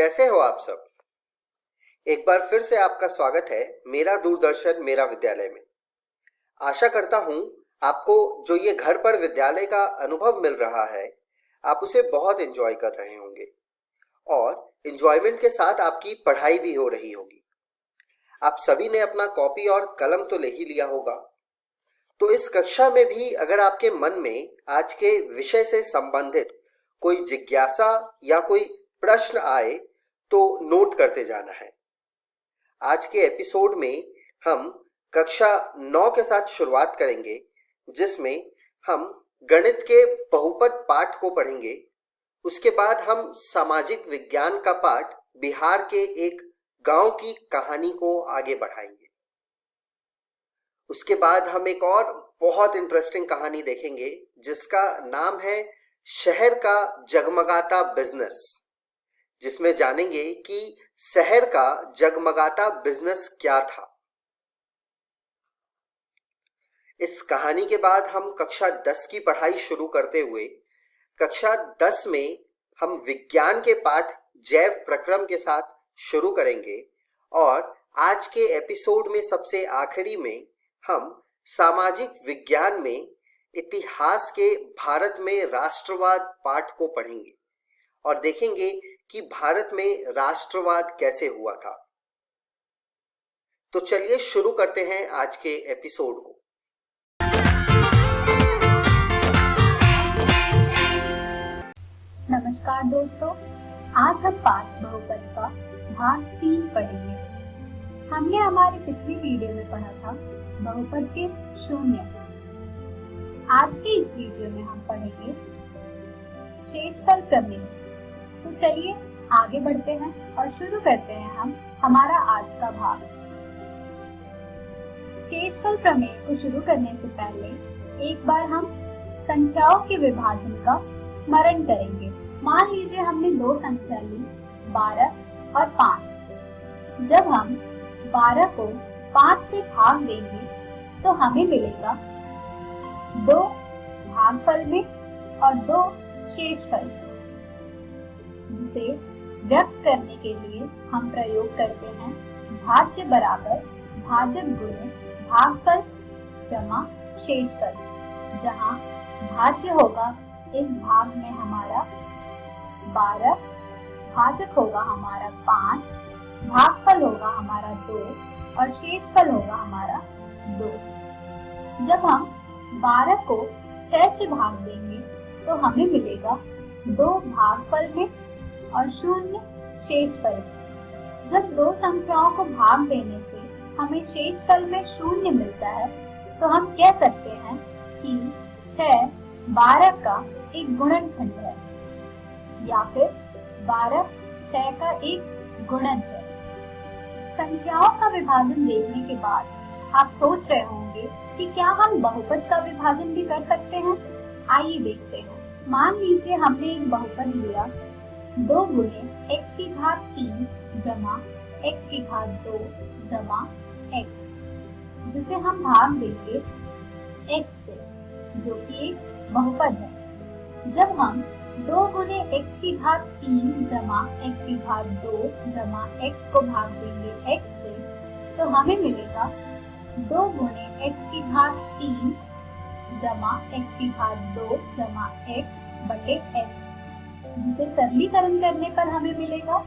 कैसे हो आप सब। एक बार फिर से आपका स्वागत है मेरा दूरदर्शन मेरा विद्यालय में। आशा करता हूं आपको जो ये घर पर विद्यालय का अनुभव मिल रहा है आप उसे बहुत एंजॉय कर रहे होंगे और एंजॉयमेंट के साथ आपकी पढ़ाई भी हो रही होगी। आप सभी ने अपना कॉपी और कलम तो ले ही लिया होगा। तो इस कक्षा में भी अगर आपके मन में आज के विषय से संबंधित कोई जिज्ञासा या कोई प्रश्न आए तो नोट करते जाना है। आज के एपिसोड में हम कक्षा 9 के साथ शुरुआत करेंगे, जिसमें हम गणित के बहुपद पाठ को पढ़ेंगे। उसके बाद हम सामाजिक विज्ञान का पाठ बिहार के एक गांव की कहानी को आगे बढ़ाएंगे। उसके बाद हम एक और बहुत इंटरेस्टिंग कहानी देखेंगे जिसका नाम है शहर का जगमगाता बिजनेस, जिसमें जानेंगे कि शहर का जगमगाता बिजनेस क्या था। इस कहानी के बाद हम कक्षा 10 की पढ़ाई शुरू करते हुए कक्षा 10 में हम विज्ञान के पाठ जैव प्रक्रम के साथ शुरू करेंगे और आज के एपिसोड में सबसे आखिरी में हम सामाजिक विज्ञान में इतिहास के भारत में राष्ट्रवाद पाठ को पढ़ेंगे और देखेंगे कि भारत में राष्ट्रवाद कैसे हुआ था। तो चलिए शुरू करते हैं आज के एपिसोड को। नमस्कार दोस्तों, आज हम पाठ बहुपद का भाग 3 पढ़ेंगे। हमने हमारी पिछली वीडियो में पढ़ा था बहुपद के शून्य। आज के इस वीडियो में हम पढ़ेंगे शेषफल प्रमेय। तो चलिए आगे बढ़ते हैं और शुरू करते हैं हम हमारा आज का भाग। शेषफल प्रमेय को शुरू करने से पहले एक बार हम संख्याओं के विभाजन का स्मरण करेंगे। मान लीजिए हमने दो संख्या ली 12 और 5। जब हम 12 को 5 से भाग देंगे तो हमें मिलेगा 2 भागफल में और 2 शेषफल, जिसे व्यक्त करने के लिए हम प्रयोग करते हैं भाज्य बराबर भाजक गुणे भागफल जमा शेषफल, जहाँ भाज्य होगा इस भाग में हमारा 12, भाजक होगा हमारा 5, भागफल होगा हमारा 2 और शेषफल होगा हमारा 2। जब हम 12 को 6 से भाग देंगे तो हमें मिलेगा 2 भागफल में और 0 शेषफल। जब दो संख्याओं को भाग देने से हमें शेषफल में 0 मिलता है तो हम कह सकते हैं कि 6 12 का एक गुणनखंड है या फिर 12 6 का एक गुणज है। संख्याओं का विभाजन देखने के बाद आप सोच रहे होंगे कि क्या हम बहुपद का विभाजन भी कर सकते हैं। आइए देखते हैं। मान लीजिए हमने एक बहुपद लिया 2 गुणे x की घात 3 जमा x की घात 2 जमा x, जिसे हम भाग देंगे x से, जो कि एक बहुपद है। जब हम 2 गुणे x की घात 3 जमा x की घात 2 जमा x को भाग देंगे x से तो हमें मिलेगा 2 गुणे x की घात 3 जमा x की घात 2 जमा x बटे x, जिसे सरलीकरण करने पर हमें मिलेगा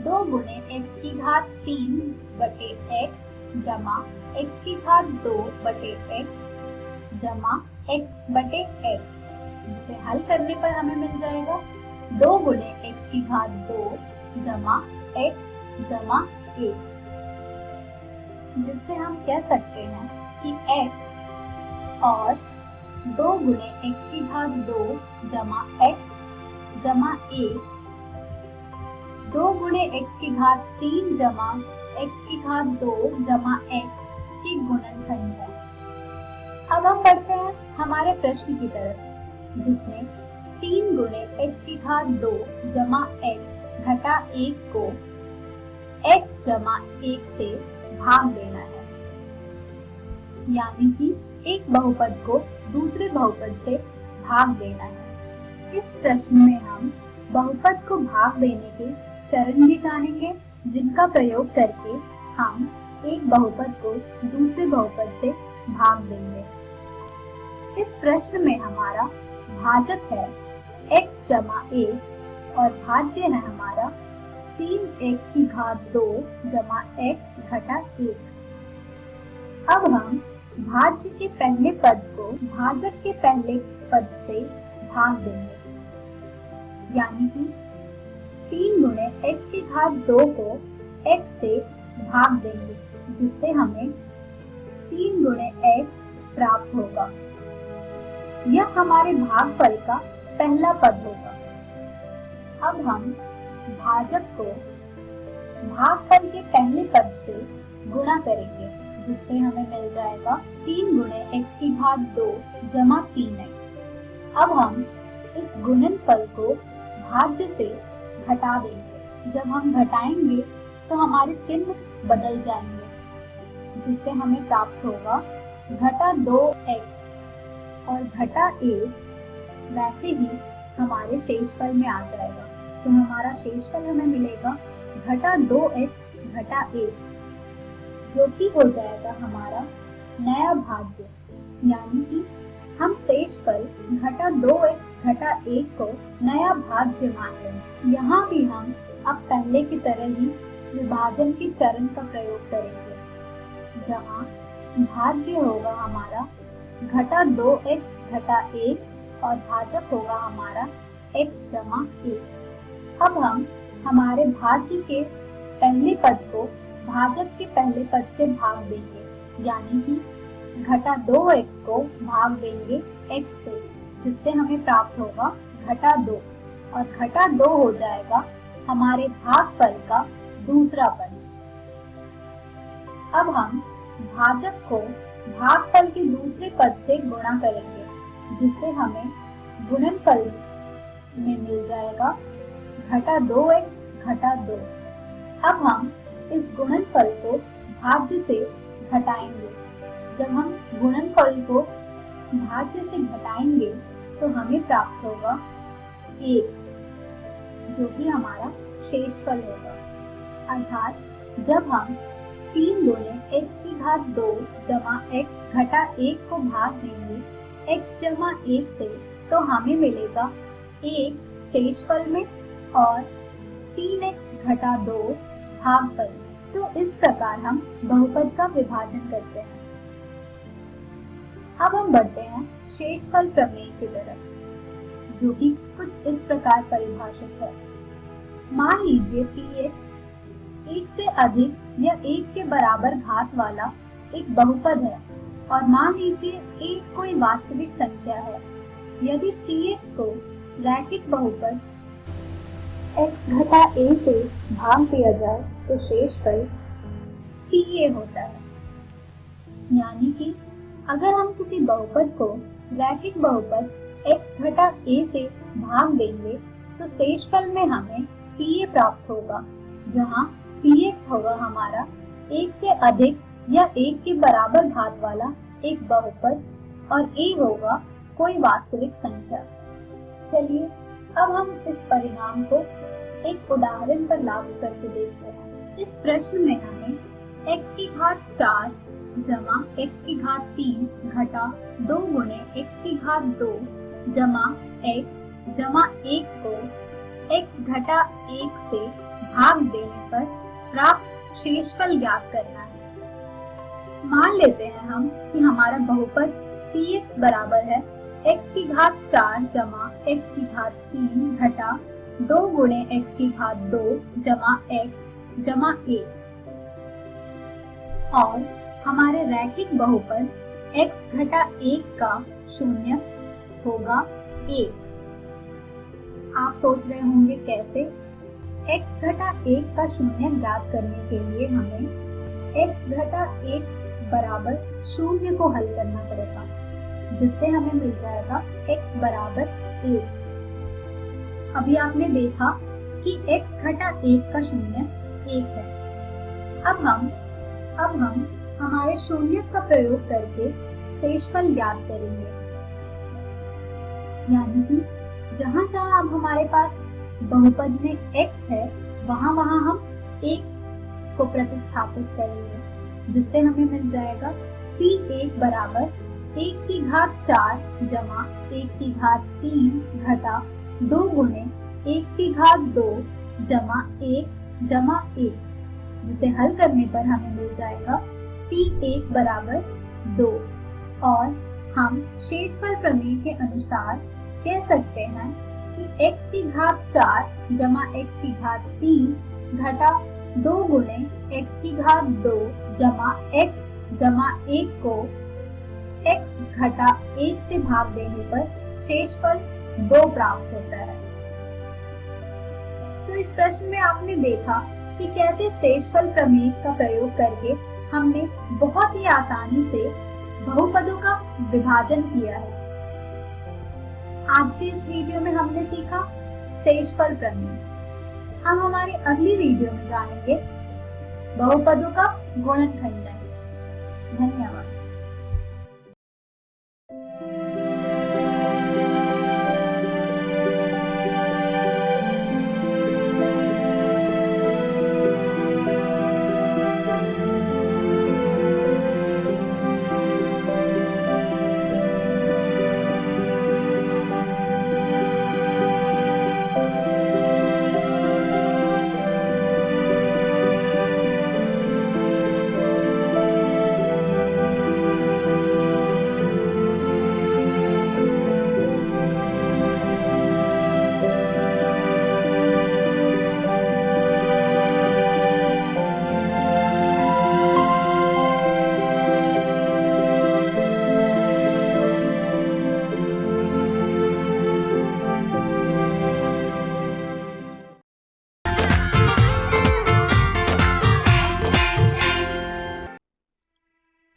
2 गुणे x की घात 3 बटे x जमा x की घात 2 बटे x जमा x बटे x, जिसे हल करने पर हमें मिल जाएगा 2 गुणे x की घात 2 जमा x जमा 1, जिससे हम कह सकते हैं कि x और 2 गुणे x की घात 2 जमा x जमा 1 2 गुणे x की घात 3 जमा x की घात 2 जमा x की गुणनखंड है। अब हम बढ़ते हैं हमारे प्रश्न की तरफ, जिसमें 3 गुणे x की घात 2 जमा x घटा 1 को x जमा 1 से भाग देना है, यानी कि एक बहुपद को दूसरे बहुपद से भाग देना है। इस प्रश्न में हम बहुपद को भाग देने के चरण भी जानेंगे जिनका प्रयोग करके हम एक बहुपद को दूसरे बहुपद से भाग देंगे। इस प्रश्न में हमारा भाजक है x जमा 1 और भाज्य है हमारा 3x की घात 2 जमा x घटा 1। अब हम भाज्य के पहले पद को भाजक के पहले पद से भाग देंगे, यानी कि 3 गुणे x की घात 2 को x से भाग देंगे, जिससे हमें 3 गुणे x प्राप्त होगा। यह हमारे भागफल का पहला पद होगा। अब हम भाजक को भागफल के पहले पद से गुणा करेंगे, जिससे हमें मिल जाएगा 3 गुणे x की घात 2 जमा 3x। अब हम इस गुणनफल को भाज्य से घटा देंगे। जब हम घटाएंगे तो हमारे चिन्ह बदल जाएंगे, जिससे हमें प्राप्त होगा घटा 2x और घटा 1 वैसे ही हमारे शेषफल में आ जाएगा। तो हमारा शेषफल हमें मिलेगा घटा 2x घटा 1, जो कि हो जाएगा हमारा नया भाज्य, यानी कि हम शेषफल घटा 2x घटा 1 को नया भाज्य मान लेंगे। यहाँ भी हम अब पहले की तरह ही विभाजन के चरण का प्रयोग करेंगे, जहाँ भाज्य होगा हमारा घटा 2x घटा 1 और भाजक होगा हमारा x जमा 1। अब हम हमारे भाज्य के पहले पद को भाजक के पहले पद से भाग देंगे, यानी कि घटा 2x को भाग देंगे x से, जिससे हमें प्राप्त होगा घटा 2 और घटा 2 हो जाएगा हमारे भागफल का दूसरा पद। अब हम भाजक को भागफल के दूसरे पद से गुणा करेंगे, जिससे हमें गुणनफल में मिल जाएगा घटा 2x घटा 2। अब हम इस गुणनफल को भाज्य से घटाएंगे। जब हम गुणनफल को भाज्य से घटाएंगे तो हमें प्राप्त होगा 1, जो कि हमारा शेषफल होगा। अर्थात जब हम 3 गुणे x की घात 2 जमा x घटा 1 को भाग देंगे x जमा 1 से, तो हमें मिलेगा 1 शेषफल में और 3x घटा 2 भागफल में। तो इस प्रकार हम बहुपद का विभाजन करते हैं। अब हम बढ़ते हैं शेषफल प्रमेय की तरफ, जो कि कुछ इस प्रकार परिभाषित है। मान लीजिए px 1 से अधिक या 1 के बराबर घात वाला एक बहुपद है और मान लीजिए 1 कोई वास्तविक संख्या है। यदि px को रैखिक बहुपद x घटा a से भाग दिया जाए तो शेषफल pa होता है। यानी कि अगर हम किसी बहुपद को रैखिक बहुपद x घटा a से भाग देंगे तो शेषफल में हमें pa प्राप्त होगा, जहाँ px होगा हमारा 1 से अधिक या 1 के बराबर घात वाला एक बहुपद और a होगा कोई वास्तविक संख्या। चलिए अब हम इस परिणाम को एक उदाहरण पर लागू करके देखते हैं। इस प्रश्न में हमें x की घात 4 जमा x की घात 3 घटा 2 गुणे x की घात 2 जमा x जमा 1 को x घटा 1 से भाग देने पर प्राप्त शेषफल ज्ञात करना है। मान लेते हैं हम कि हमारा बहुपद px बराबर है x की घात 4 जमा x की घात 3 घटा 2 गुणे x की घात 2 जमा x जमा 1 और हमारे रैखिक बहुपद x घटा 1 का शून्य होगा 1। आप सोच रहे होंगे कैसे? x घटा 1 का शून्य ज्ञात करने के लिए हमें x घटा 1 बराबर शून्य को हल करना पड़ेगा, जिससे हमें मिल जाएगा x बराबर 1। अभी आपने देखा कि x घटा 1 का शून्य 1 है। अब हम हमारे शून्य का प्रयोग करके शेषफल ज्ञात करेंगे। यानी कि जहाँ जहाँ अब हमारे पास बहुपद में x है वहाँ हम एक को प्रतिस्थापित करेंगे, जिससे हमें मिल जाएगा P1 बराबर 1 की घात 4 जमा 1 की घात 3 घटा 2 गुणे 1 की घात 2 जमा 1, जिसे हल करने पर हमें मिल जाएगा P1 बराबर 2। और हम शेषफल प्रमेय के अनुसार कह सकते हैं कि x की घात 4 जमा x की घात 3 घटा 2 गुणे x की घात 2 जमा x जमा 1 को x घटा 1 से भाग देने पर शेषफल 2 प्राप्त होता है। तो इस प्रश्न में आपने देखा कि कैसे शेषफल प्रमेय का प्रयोग करके हमने बहुत ही आसानी से बहुपदों का विभाजन किया है। आज के इस वीडियो में हमने सीखा शेषफल प्रमेय। हम हमारी अगली वीडियो में जानेंगे बहुपदों का गुणनखंडन। धन्यवाद।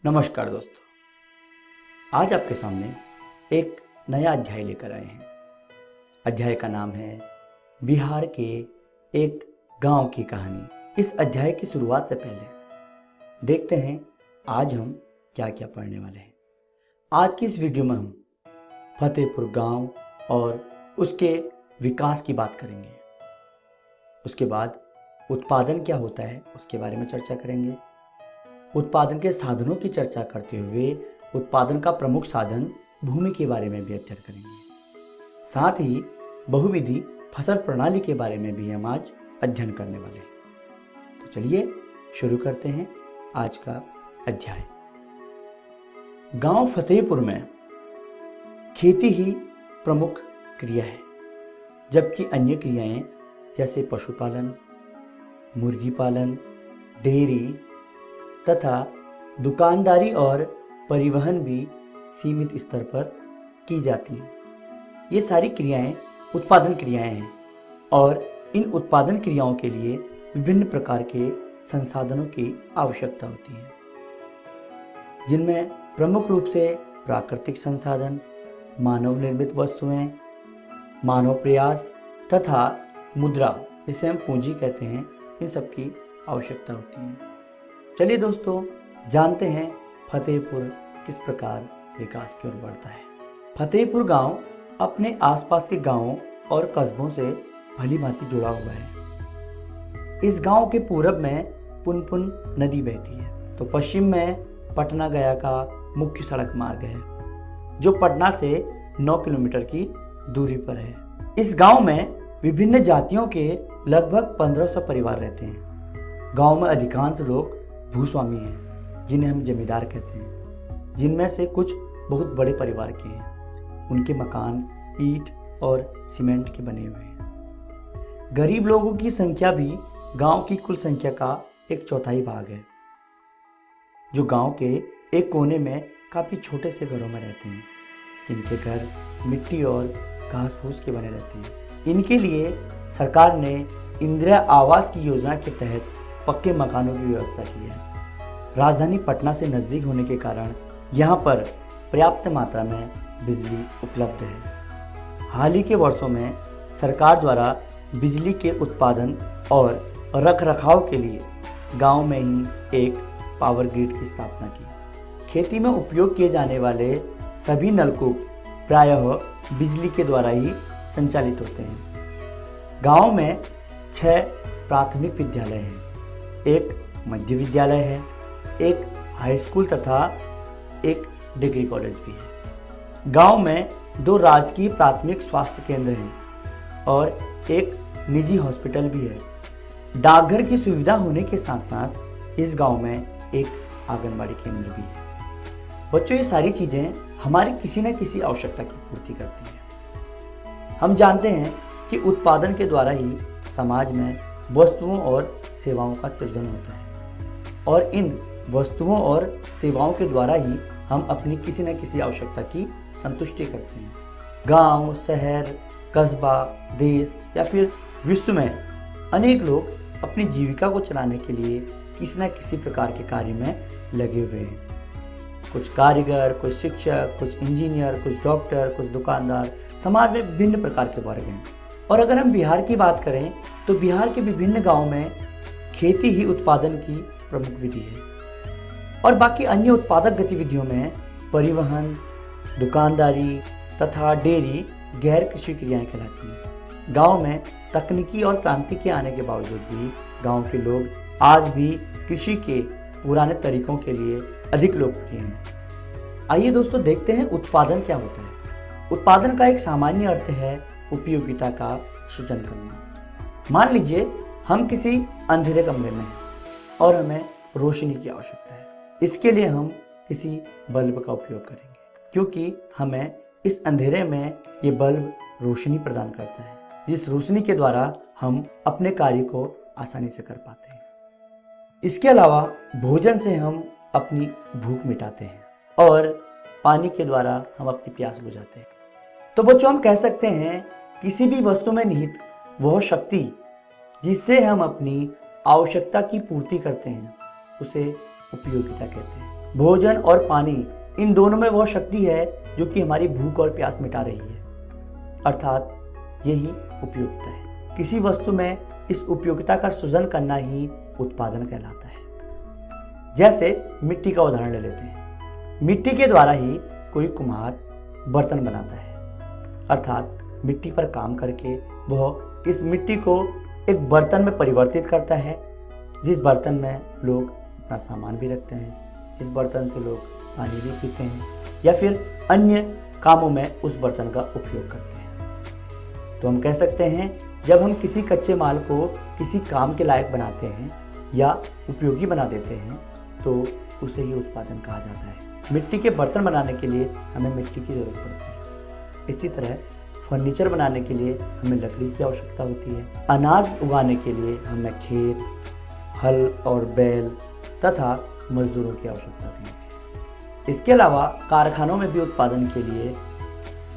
नमस्कार दोस्तों, आज आपके सामने एक नया अध्याय लेकर आए हैं। अध्याय का नाम है बिहार के एक गांव की कहानी। इस अध्याय की शुरुआत से पहले देखते हैं आज हम क्या क्या पढ़ने वाले हैं। आज की इस वीडियो में हम फतेहपुर गांव और उसके विकास की बात करेंगे। उसके बाद उत्पादन क्या होता है उसके बारे में चर्चा करेंगे। उत्पादन के साधनों की चर्चा करते हुए उत्पादन का प्रमुख साधन भूमि के बारे में भी अध्ययन करेंगे। साथ ही बहुविधि फसल प्रणाली के बारे में भी हम आज अध्ययन करने वाले हैं। तो चलिए शुरू करते हैं आज का अध्याय। गांव फतेहपुर में खेती ही प्रमुख क्रिया है, जबकि अन्य क्रियाएं जैसे पशुपालन, मुर्गी पालन, डेयरी तथा दुकानदारी और परिवहन भी सीमित स्तर पर की जाती हैं। ये सारी क्रियाएं उत्पादन क्रियाएं हैं और इन उत्पादन क्रियाओं के लिए विभिन्न प्रकार के संसाधनों की आवश्यकता होती है, जिनमें प्रमुख रूप से प्राकृतिक संसाधन, मानव निर्मित वस्तुएं, मानव प्रयास तथा मुद्रा, जिसे हम पूंजी कहते हैं, इन सब की आवश्यकता होती है। चलिए दोस्तों, जानते हैं फतेहपुर किस प्रकार विकास की ओर बढ़ता है। फतेहपुर गांव अपने आसपास के गांवों और कस्बों से भली भांति जुड़ा हुआ है। इस गांव के पूरब में पुनपुन नदी बहती है, तो पश्चिम में पटना गया का मुख्य सड़क मार्ग है, जो पटना से 9 किलोमीटर की दूरी पर है। इस गांव में विभिन्न जातियों के लगभग 1500 परिवार रहते हैं। गांव में अधिकांश लोग भूस्वामी हैं, जिन्हें हम जमींदार कहते हैं, जिनमें से कुछ बहुत बड़े परिवार के हैं। उनके मकान ईंट और सीमेंट के बने हुए हैं। गरीब लोगों की संख्या भी गांव की कुल संख्या का 1/4 भाग है, जो गांव के एक कोने में काफ़ी छोटे से घरों में रहते हैं, जिनके घर मिट्टी और घास फूस के बने रहते हैं। इनके लिए सरकार ने इंदिरा आवास की योजना के तहत पक्के मकानों की व्यवस्था की है। राजधानी पटना से नज़दीक होने के कारण यहाँ पर पर्याप्त मात्रा में बिजली उपलब्ध है। हाल ही के वर्षों में सरकार द्वारा बिजली के उत्पादन और रखरखाव के लिए गांव में ही एक पावर ग्रिड की स्थापना की। खेती में उपयोग किए जाने वाले सभी नलकूप प्रायः बिजली के द्वारा ही संचालित होते हैं। गांव में 6 प्राथमिक विद्यालय हैं, एक मध्य विद्यालय है, एक हाई स्कूल तथा एक डिग्री कॉलेज भी है। गांव में 2 राजकीय प्राथमिक स्वास्थ्य केंद्र हैं और एक निजी हॉस्पिटल भी है। डाकघर की सुविधा होने के साथ साथ इस गांव में एक आंगनबाड़ी केंद्र भी है। बच्चों, ये सारी चीज़ें हमारी किसी न किसी आवश्यकता की पूर्ति करती हैं। हम जानते हैं कि उत्पादन के द्वारा ही समाज में वस्तुओं और सेवाओं का सृजन होता है और इन वस्तुओं और सेवाओं के द्वारा ही हम अपनी किसी न किसी आवश्यकता की संतुष्टि करते हैं। गांव, शहर, कस्बा, देश या फिर विश्व में अनेक लोग अपनी जीविका को चलाने के लिए किसी न किसी प्रकार के कार्य में लगे हुए हैं। कुछ कारीगर, कुछ शिक्षक, कुछ इंजीनियर, कुछ डॉक्टर, कुछ दुकानदार, समाज में विभिन्न प्रकार के वर्ग हैं। और अगर हम बिहार की बात करें तो बिहार के विभिन्न गांवों में खेती ही उत्पादन की प्रमुख विधि है और बाकी अन्य उत्पादक गतिविधियों में परिवहन, दुकानदारी तथा डेयरी गैर कृषि क्रियाएं कहलाती हैं। गांव में तकनीकी और क्रांति के आने के बावजूद भी गांव के लोग आज भी कृषि के पुराने तरीकों के लिए अधिक लोकप्रिय हैं। आइए दोस्तों, देखते हैं उत्पादन क्या होता है। उत्पादन का एक सामान्य अर्थ है उपयोगिता का सृजन करना। मान लीजिए हम किसी अंधेरे कमरे में हैं और हमें रोशनी की आवश्यकता है। इसके लिए हम किसी बल्ब का उपयोग करेंगे क्योंकि हमें इस अंधेरे में ये बल्ब रोशनी प्रदान करता है, जिस रोशनी के द्वारा हम अपने कार्य को आसानी से कर पाते हैं। इसके अलावा भोजन से हम अपनी भूख मिटाते हैं और पानी के द्वारा हम अपनी प्यास बुझाते हैं। तो बच्चों, हम कह सकते हैं किसी भी वस्तु में निहित वह शक्ति जिससे हम अपनी आवश्यकता की पूर्ति करते हैं उसे उपयोगिता कहते हैं। भोजन और पानी, इन दोनों में वह शक्ति है जो कि हमारी भूख और प्यास मिटा रही है, अर्थात यही उपयोगिता है। किसी वस्तु में इस उपयोगिता का सृजन करना ही उत्पादन कहलाता है। जैसे मिट्टी का उदाहरण ले लेते हैं। मिट्टी के द्वारा ही कोई कुम्हार बर्तन बनाता है, अर्थात मिट्टी पर काम करके वह इस मिट्टी को एक बर्तन में परिवर्तित करता है, जिस बर्तन में लोग अपना सामान भी रखते हैं, जिस बर्तन से लोग पानी भी पीते हैं या फिर अन्य कामों में उस बर्तन का उपयोग करते हैं। तो हम कह सकते हैं जब हम किसी कच्चे माल को किसी काम के लायक बनाते हैं या उपयोगी बना देते हैं तो उसे ही उत्पादन कहा जाता है। मिट्टी के बर्तन बनाने के लिए हमें मिट्टी की जरूरत पड़ती है। इसी तरह फर्नीचर बनाने के लिए हमें लकड़ी की आवश्यकता होती है। अनाज उगाने के लिए हमें खेत, हल और बैल तथा मजदूरों की आवश्यकता भी होती है। इसके अलावा कारखानों में भी उत्पादन के लिए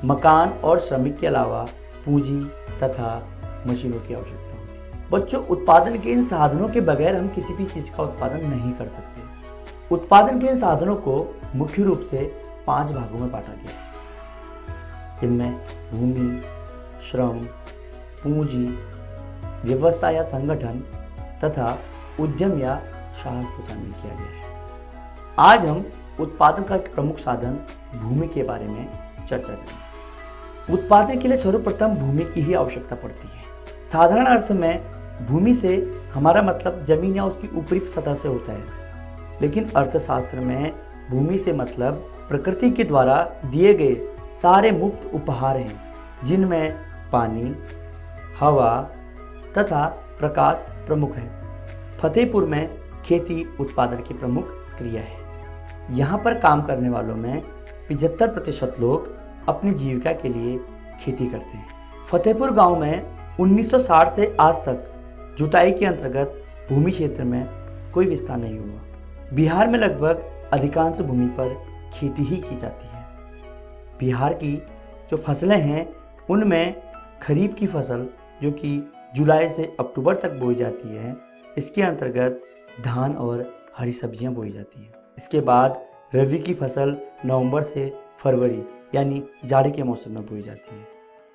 मकान और श्रमिक के अलावा पूंजी तथा मशीनों की आवश्यकता होती है। बच्चों, उत्पादन के इन साधनों के बगैर हम किसी भी चीज़ का उत्पादन नहीं कर सकते। उत्पादन के इन साधनों को मुख्य रूप से 5 भागों में बांटा गया है, जिनमें भूमि, श्रम, पूंजी, व्यवस्था या संगठन तथा उद्यम या साहस को शामिल किया गया है। आज हम उत्पादन का एक प्रमुख साधन भूमि के बारे में चर्चा करेंगे। उत्पादन के लिए सर्वप्रथम भूमि की ही आवश्यकता पड़ती है। साधारण अर्थ में भूमि से हमारा मतलब जमीन या उसकी ऊपरी सतह से होता है, लेकिन अर्थशास्त्र में भूमि से मतलब प्रकृति के द्वारा दिए गए सारे मुफ्त उपहार हैं, जिनमें पानी, हवा तथा प्रकाश प्रमुख है। फतेहपुर में खेती उत्पादन की प्रमुख क्रिया है। यहाँ पर काम करने वालों में 75% लोग अपनी जीविका के लिए खेती करते हैं। फतेहपुर गांव में 1960 से आज तक जुताई के अंतर्गत भूमि क्षेत्र में कोई विस्तार नहीं हुआ। बिहार में लगभग अधिकांश भूमि पर खेती ही की जाती है। बिहार की जो फसलें हैं उनमें खरीफ की फसल जो कि जुलाई से अक्टूबर तक बोई जाती है, इसके अंतर्गत धान और हरी सब्जियां बोई जाती हैं। इसके बाद रबी की फसल नवंबर से फरवरी यानी जाड़े के मौसम में बोई जाती है,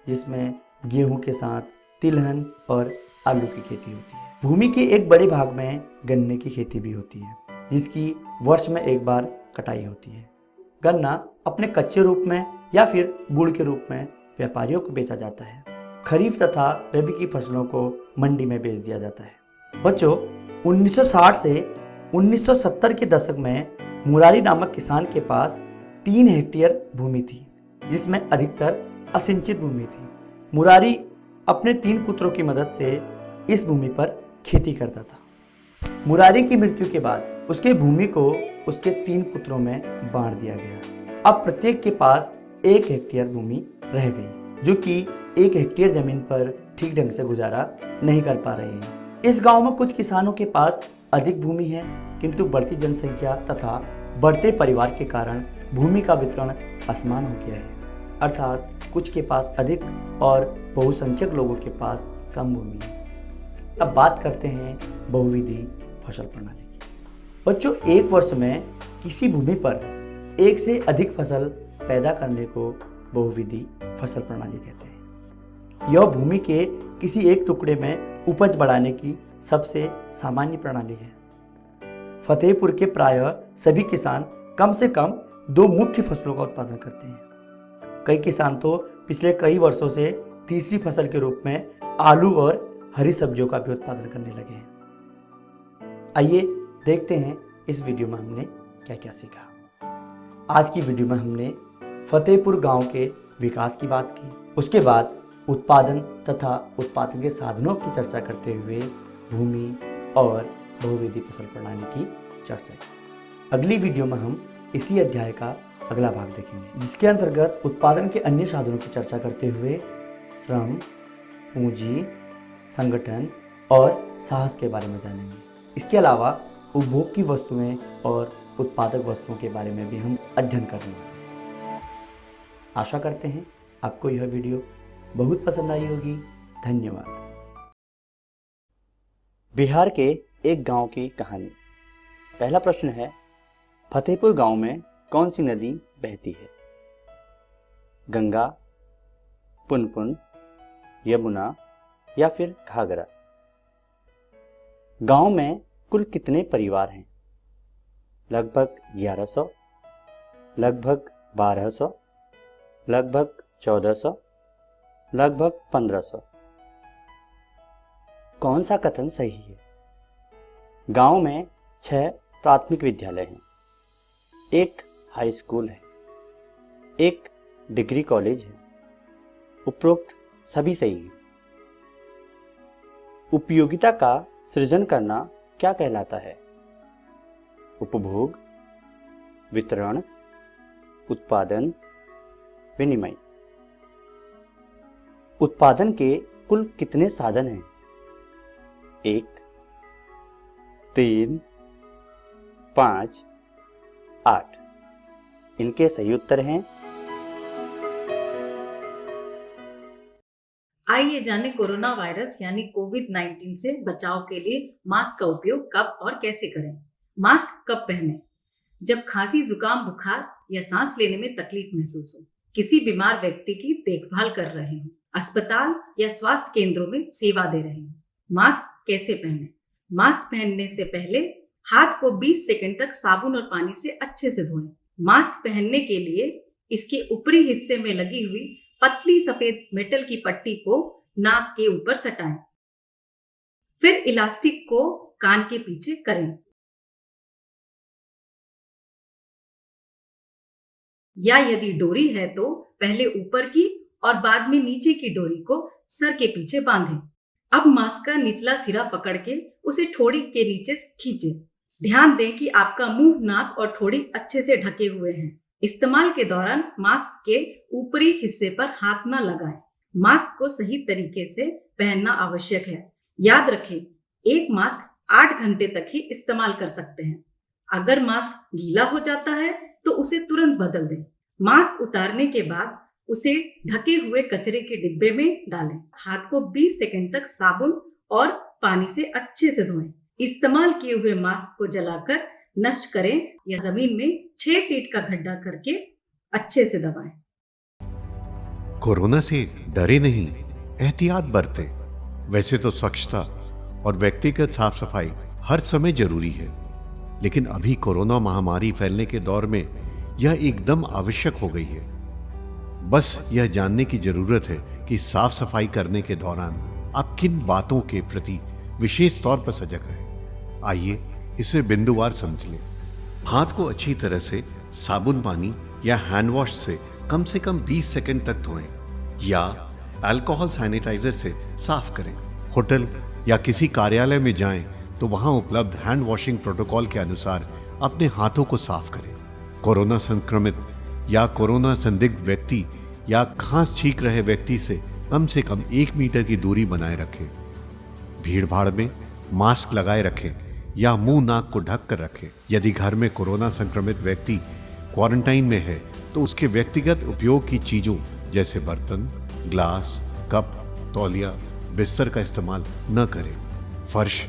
जिसमें गेहूं के साथ तिलहन और आलू की खेती होती है। भूमि के एक बड़े भाग में गन्ने की खेती भी होती है, जिसकी वर्ष में एक बार कटाई होती है। गन्ना अपने कच्चे रूप में या फिर गुड़ के रूप में व्यापारियों को बेचा जाता है। खरीफ तथा रबी की फसलों को मंडी में बेच दिया जाता है। बच्चों, 1960 से 1970 के दशक में मुरारी नामक किसान के पास 3 हेक्टेयर भूमि थी, जिसमें अधिकतर असिंचित भूमि थी। मुरारी अपने 3 पुत्रों की मदद से इस भूमि पर खेती करता था। मुरारी की मृत्यु के बाद उसके भूमि को उसके 3 पुत्रों में बांट दिया गया। अब प्रत्येक के पास 1 हेक्टेयर भूमि रह गई, जो कि 1 हेक्टेयर जमीन पर ठीक ढंग से गुजारा नहीं कर पा रहे हैं। इस गांव में कुछ किसानों के पास अधिक भूमि है, किंतु बढ़ती जनसंख्या तथा बढ़ते परिवार के कारण भूमि का वितरण असमान हो गया है, अर्थात कुछ के पास अधिक और बहुसंख्यक लोगों के पास कम भूमि है। अब बात करते हैं बहुविधि फसल प्रणाली की। बच्चों, एक वर्ष में किसी भूमि पर एक से अधिक फसल पैदा करने को बहुविधि फसल प्रणाली कहते हैं। यह भूमि के किसी एक टुकड़े में उपज बढ़ाने की सबसे सामान्य प्रणाली है। फतेहपुर के प्रायः सभी किसान कम से कम 2 मुख्य फसलों का उत्पादन करते हैं। कई किसान तो पिछले कई वर्षों से तीसरी फसल के रूप में आलू और हरी सब्जियों का भी उत्पादन करने लगे हैं। आइए देखते हैं इस वीडियो में हमने क्या क्या सीखा। आज की वीडियो में हमने फतेहपुर गांव के विकास की बात की, उसके बाद उत्पादन तथा उत्पादन के साधनों की चर्चा करते हुए भूमि और बहुविधि फसल प्रणाली की चर्चा की। अगली वीडियो में हम इसी अध्याय का अगला भाग देखेंगे, जिसके अंतर्गत उत्पादन के अन्य साधनों की चर्चा करते हुए श्रम, पूंजी, संगठन और साहस के बारे में जानेंगे। इसके अलावा उपभोग की वस्तुएं और उत्पादक वस्तुओं के बारे में भी हम अध्ययन करेंगे। आशा करते हैं आपको यह वीडियो बहुत पसंद आई होगी। धन्यवाद। बिहार के एक गांव की कहानी। पहला प्रश्न है, फतेहपुर गांव में कौन सी नदी बहती है? गंगा, पुनपुन, यमुना या फिर घाघरा? गांव में कुल कितने परिवार हैं? लगभग 1100, लगभग 1200, लगभग 1400, लगभग 1500। कौन सा कथन सही है? गांव में 6 प्राथमिक विद्यालय हैं, 1 हाई स्कूल है, 1 डिग्री कॉलेज है। उपरोक्त सभी सही है। उपयोगिता का सृजन करना क्या कहलाता है? उपभोग, वितरण, उत्पादन, विनिमय। उत्पादन के कुल कितने साधन हैं? 1, 3, 5, 8। इनके सही उत्तर हैं। आइए जाने कोरोना वायरस यानी कोविड-19 से बचाव के लिए मास्क का उपयोग कब और कैसे करें। मास्क कब पहनें? जब खांसी, जुकाम, बुखार या सांस लेने में तकलीफ महसूस हो, किसी बीमार व्यक्ति की देखभाल कर रहे हो, अस्पताल या स्वास्थ्य केंद्रों में सेवा दे रहे हो। मास्क कैसे पहनें? मास्क पहनने से पहले हाथ को 20 सेकंड तक साबुन और पानी से अच्छे से धोएं। मास्क पहनने के लिए इसके ऊपरी हिस्से में लगी हुई पतली सफेद मेटल की पट्टी को नाक के ऊपर सटाएं। फिर इलास्टिक को कान के पीछे करें। या यदि डोरी है तो पहले ऊपर की और बाद में नीचे की डोरी को सर के पीछे बांधें। अब मास्क का निचला सिरा पकड़ के उसे ठोड़ी के नीचे खींचें। ध्यान दें कि आपका मुंह, नाक और ठोड़ी अच्छे से ढके हुए हैं। इस्तेमाल के दौरान मास्क के ऊपरी हिस्से पर हाथ न लगाएं। मास्क को सही तरीके से पहनना आवश्यक है। याद रखें, एक मास्क 8 घंटे तक ही इस्तेमाल कर सकते हैं। अगर मास्क गीला हो जाता है तो उसे तुरंत बदल दें। मास्क उतारने के बाद उसे ढके हुए कचरे के डिब्बे में डालें। हाथ को 20 सेकंड तक साबुन और पानी से अच्छे से धोएं। इस्तेमाल किए हुए मास्क को जलाकर नष्ट करें या जमीन में 6 फीट का गड्ढा करके अच्छे से दबाएं। कोरोना से डरे नहीं, एहतियात बरतें। वैसे तो स्वच्छता और व्यक्तिगत साफ सफाई हर समय जरूरी है, लेकिन अभी कोरोना महामारी फैलने के दौर में यह एकदम आवश्यक हो गई है। बस यह जानने की जरूरत है कि साफ सफाई करने के दौरान आप किन बातों के प्रति विशेष तौर पर सजग रहे। आइए इसे बिंदुवार समझ लें। हाथ को अच्छी तरह से साबुन पानी या हैंड वॉश से कम 20 सेकंड तक धोएं या अल्कोहल सैनिटाइजर से साफ करें। होटल या किसी कार्यालय में जाएं तो वहां उपलब्ध हैंड वॉशिंग प्रोटोकॉल के अनुसार अपने हाथों को साफ करें। कोरोना संक्रमित या कोरोना संदिग्ध व्यक्ति या खांस छींक रहे व्यक्ति से कम 1 मीटर की दूरी बनाए रखें। भीड़ भाड़ में मास्क लगाए रखें या मुंह नाक को ढक कर रखें। यदि घर में कोरोना संक्रमित व्यक्ति क्वारंटाइन में है तो उसके व्यक्तिगत उपयोग की चीजों जैसे बर्तन, ग्लास, कप, तौलिया, बिस्तर का इस्तेमाल न करें। फर्श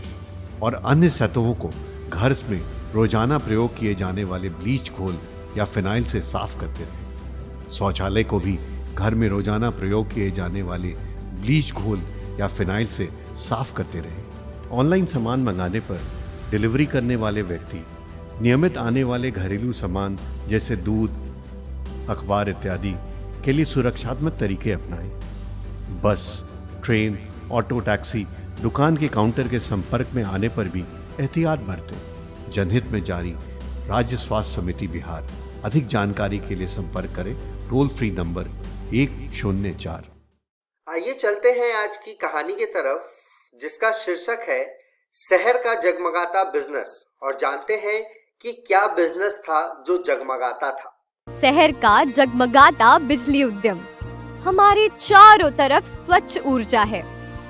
और अन्य सतहों को घर में रोजाना प्रयोग किए जाने वाले ब्लीच घोल या फिनाइल से साफ करते रहें। शौचालय को भी घर में रोजाना प्रयोग किए जाने वाले ब्लीच घोल या फिनाइल से साफ करते रहें। ऑनलाइन सामान मंगाने पर डिलीवरी करने वाले व्यक्ति नियमित आने वाले घरेलू सामान जैसे दूध, अखबार इत्यादि के लिए सुरक्षात्मक तरीके अपनाएं। बस, ट्रेन, ऑटो, टैक्सी, दुकान के काउंटर के संपर्क में आने पर भी एहतियात बरतें। जनहित में जारी राज्य स्वास्थ्य समिति बिहार। अधिक जानकारी के लिए संपर्क करें टोल फ्री नंबर 104। आइए चलते हैं आज की कहानी की तरफ, जिसका शीर्षक है शहर का जगमगाता बिजनेस, और जानते हैं कि क्या बिजनेस था जो जगमगाता था। शहर का जगमगाता बिजली उद्यम। हमारे चारों तरफ स्वच्छ ऊर्जा है,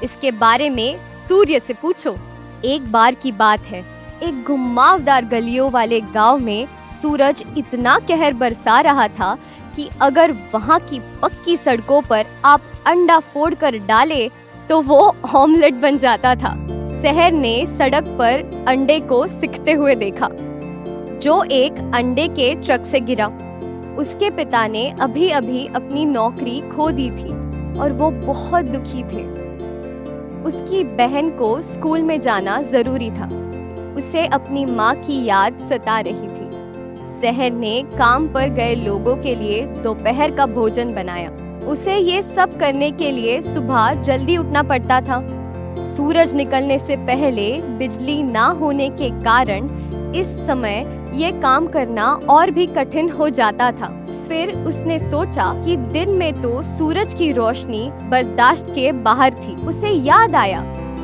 इसके बारे में सूर्य से पूछो। एक बार की बात है, एक घुमावदार गलियों वाले गांव में सूरज इतना कहर बरसा रहा था कि अगर वहां की पक्की सड़कों पर आप अंडा फोड़कर डाले तो वो ऑमलेट बन जाता था। शहर ने सड़क पर अंडे को सिकते हुए देखा, जो एक अंडे के ट्रक से गिरा। उसके पिता ने अभी अभी अपनी नौकरी खो दी थी और वो बहुत दुखी थे। उसकी बहन को स्कूल में जाना जरूरी था। उसे अपनी माँ की याद सता रही थी। शहर ने काम पर गए लोगों के लिए दोपहर का भोजन बनाया। उसे ये सब करने के लिए सुबह जल्दी उठना पड़ता था। सूरज निकलने से पहले बिजली ना होने के कारण इस समय ये काम करना और भी कठिन हो जाता था। फिर उसने सोचा कि दिन में तो सूरज की रोशनी बर्दाश्त के बाहर थी। उसे याद आया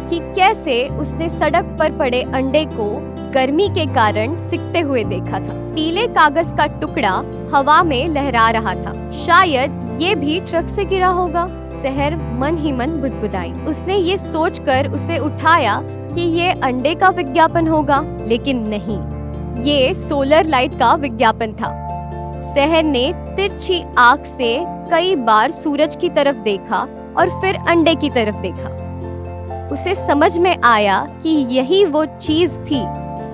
कि कैसे उसने सड़क पर पड़े अंडे को गर्मी के कारण सिकते हुए देखा था। पीले कागज का टुकड़ा हवा में लहरा रहा था। शायद ये भी ट्रक से गिरा होगा। शहर मन ही मन बुदबुदाई। उसने ये सोचकर उसे उठाया कि ये अंडे का विज्ञापन होगा, लेकिन नहीं, ये सोलर लाइट का विज्ञापन था। शहर ने तिरछी आंख से कई बार सूरज की तरफ देखा और फिर अंडे की तरफ देखा। उसे समझ में आया कि यही वो चीज थी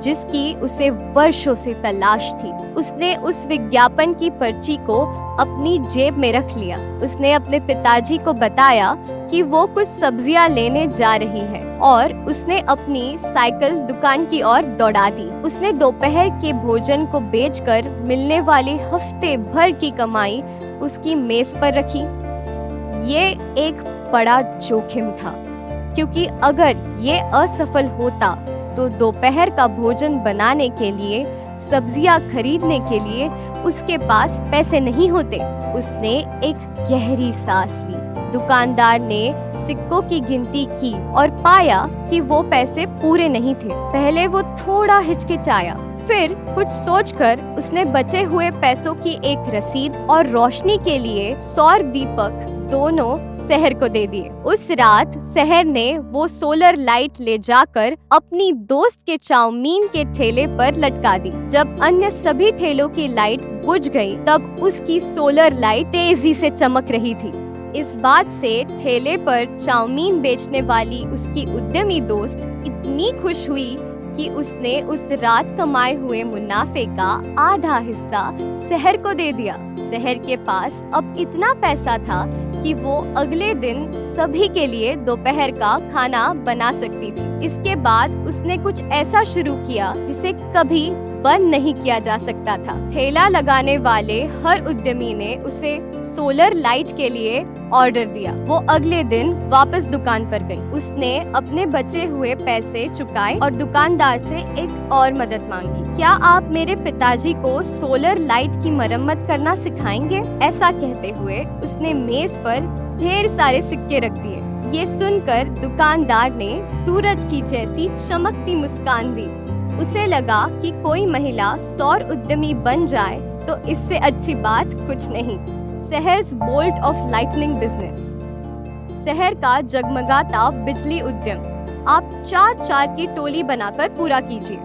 जिसकी उसे वर्षों से तलाश थी। उसने उस विज्ञापन की पर्ची को अपनी जेब में रख लिया। उसने अपने पिताजी को बताया कि वो कुछ सब्जियां लेने जा रही है और उसने अपनी साइकिल दुकान की ओर दौड़ा दी। उसने दोपहर के भोजन को बेचकर मिलने वाली हफ्ते भर की कमाई उसकी मेज पर रखी। ये एक बड़ा जोखिम था, क्योंकि अगर ये असफल होता तो दोपहर का भोजन बनाने के लिए, सब्जियां खरीदने के लिए उसके पास पैसे नहीं होते। उसने एक गहरी सांस ली। दुकानदार ने सिक्कों की गिनती की और पाया कि वो पैसे पूरे नहीं थे। पहले वो थोड़ा हिचकिचाया, फिर कुछ सोचकर उसने बचे हुए पैसों की एक रसीद और रोशनी के लिए सौर दीपक दोनों शहर को दे दिए। उस रात शहर ने वो सोलर लाइट ले जाकर अपनी दोस्त के चाउमीन के ठेले पर लटका दी। जब अन्य सभी ठेलों की लाइट बुझ गई, तब उसकी सोलर लाइट तेजी से चमक रही थी। इस बात से ठेले पर चाउमीन बेचने वाली उसकी उद्यमी दोस्त इतनी खुश हुई कि उसने उस रात कमाए हुए मुनाफे का आधा हिस्सा शहर को दे दिया। शहर के पास अब इतना पैसा था कि वो अगले दिन सभी के लिए दोपहर का खाना बना सकती थी। इसके बाद उसने कुछ ऐसा शुरू किया जिसे कभी बंद नहीं किया जा सकता था। ठेला लगाने वाले हर उद्यमी ने उसे सोलर लाइट के लिए ऑर्डर दिया। वो अगले दिन वापस दुकान पर गई। उसने अपने बचे हुए पैसे चुकाए और दुकानदार से एक और मदद मांगी। क्या आप मेरे पिताजी को सोलर लाइट की मरम्मत करना सिखाएंगे? ऐसा कहते हुए उसने मेज पर ढेर सारे सिक्के रख दिए। ये सुनकर दुकानदार ने सूरज की जैसी चमकती मुस्कान दी। उसे लगा कि कोई महिला सौर उद्यमी बन जाए तो इससे अच्छी बात कुछ नहीं। शहर्स बोल्ट ऑफ लाइटनिंग बिजनेस, शहर का जगमगाता बिजली उद्यम आप 4-4 की टोली बनाकर पूरा कीजिए।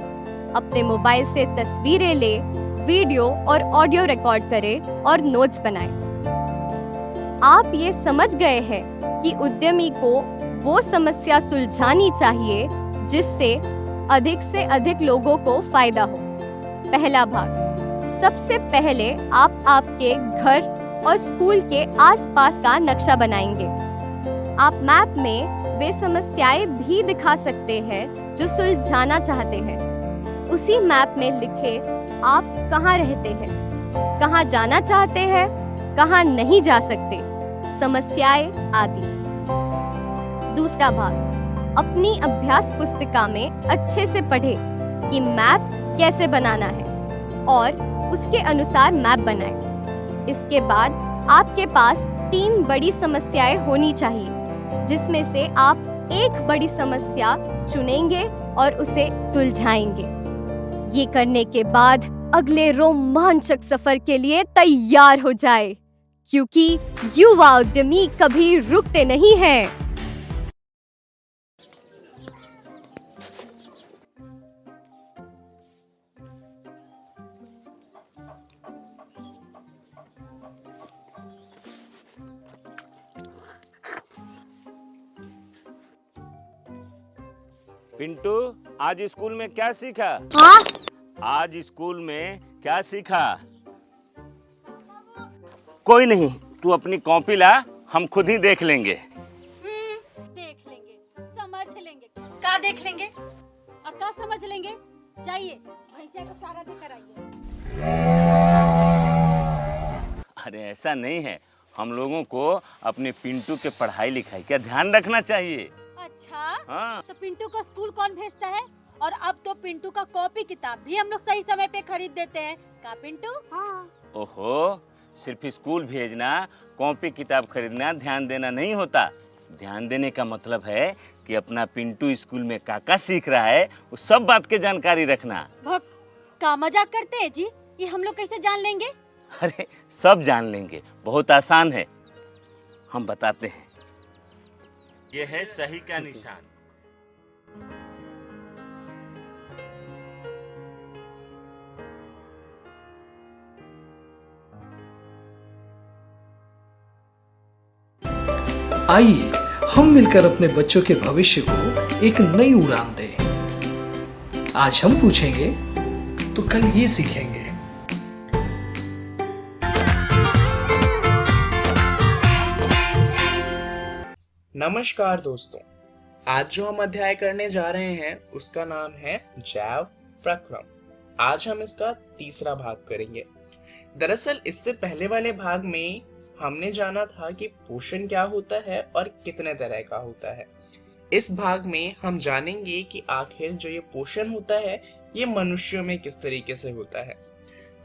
अपने मोबाइल से तस्वीरें ले, वीडियो और ऑडियो रिकॉर्ड करें और नोट्स बनाएं। आप ये समझ गए हैं कि उद्यमी को वो समस्या सुलझानी चाहिए जिससे अधिक से अधिक लोगों को फायदा हो। पहला भाग, सबसे पहले आप आपके घर और स्कूल के आसपास का नक्शा बनाएंगे। आप मैप में वे समस्याएं भी दिखा सकते हैं जो सुलझाना चाहते हैं। उसी मैप में लिखे आप कहाँ रहते हैं, कहाँ जाना चाहते हैं, कहाँ नहीं जा सकते, समस्याएं आदि। दूसरा भाग, अपनी अभ्यास पुस्तिका में अच्छे से पढ़ें कि मैप कैसे बनाना है और उसके अनुसार मैप बनाएं। इसके बाद आपके पास 3 बड़ी समस्याएं होनी चाहिए जिसमें से आप एक बड़ी समस्या चुनेंगे और उसे सुलझाएंगे। ये करने के बाद अगले रोमांचक सफर के लिए तैयार हो जाए, क्योंकि युवा उद्यमी कभी रुकते नहीं हैं। पिंटू, आज स्कूल में क्या सीखा? हाँ? आज स्कूल में क्या सीखा? कोई नहीं, तू अपनी कॉपी ला, हम खुद ही देख लेंगे। देख लेंगे, समझ लेंगे। का देख लेंगे और का समझ लेंगे? जाइए भैंसिया का चारा देकर आइए। अरे ऐसा नहीं है, हम लोगों को अपने पिंटू के पढ़ाई लिखाई का ध्यान रखना चाहिए। अच्छा, हाँ। तो पिंटू को स्कूल कौन भेजता है? और अब तो पिंटू का कॉपी किताब भी हम लोग सही समय पे खरीद देते हैं। का पिंटू? हाँ। ओहो, सिर्फ स्कूल भेजना, कॉपी किताब खरीदना, ध्यान देना नहीं होता। ध्यान देने का मतलब है कि अपना पिंटू स्कूल में क्या सीख रहा है, उस सब बात की जानकारी रखना। भक, का मजाक करते हैं जी? ये हम लोग कैसे जान लेंगे? अरे सब जान लेंगे, बहुत आसान है, हम बताते हैं। ये है सही का निशान। आइए हम मिलकर अपने बच्चों के भविष्य को एक नई उड़ान दें। आज हम पूछेंगे तो कल ये सीखेंगे। नमस्कार दोस्तों, आज जो हम अध्याय करने जा रहे हैं उसका नाम है जैव प्रक्रम। आज हम इसका तीसरा भाग करेंगे। दरअसल इससे पहले वाले भाग में हमने जाना था कि पोषण क्या होता है और कितने तरह का होता है। इस भाग में हम जानेंगे कि आखिर जो ये पोषण होता है ये मनुष्यों में किस तरीके से होता है।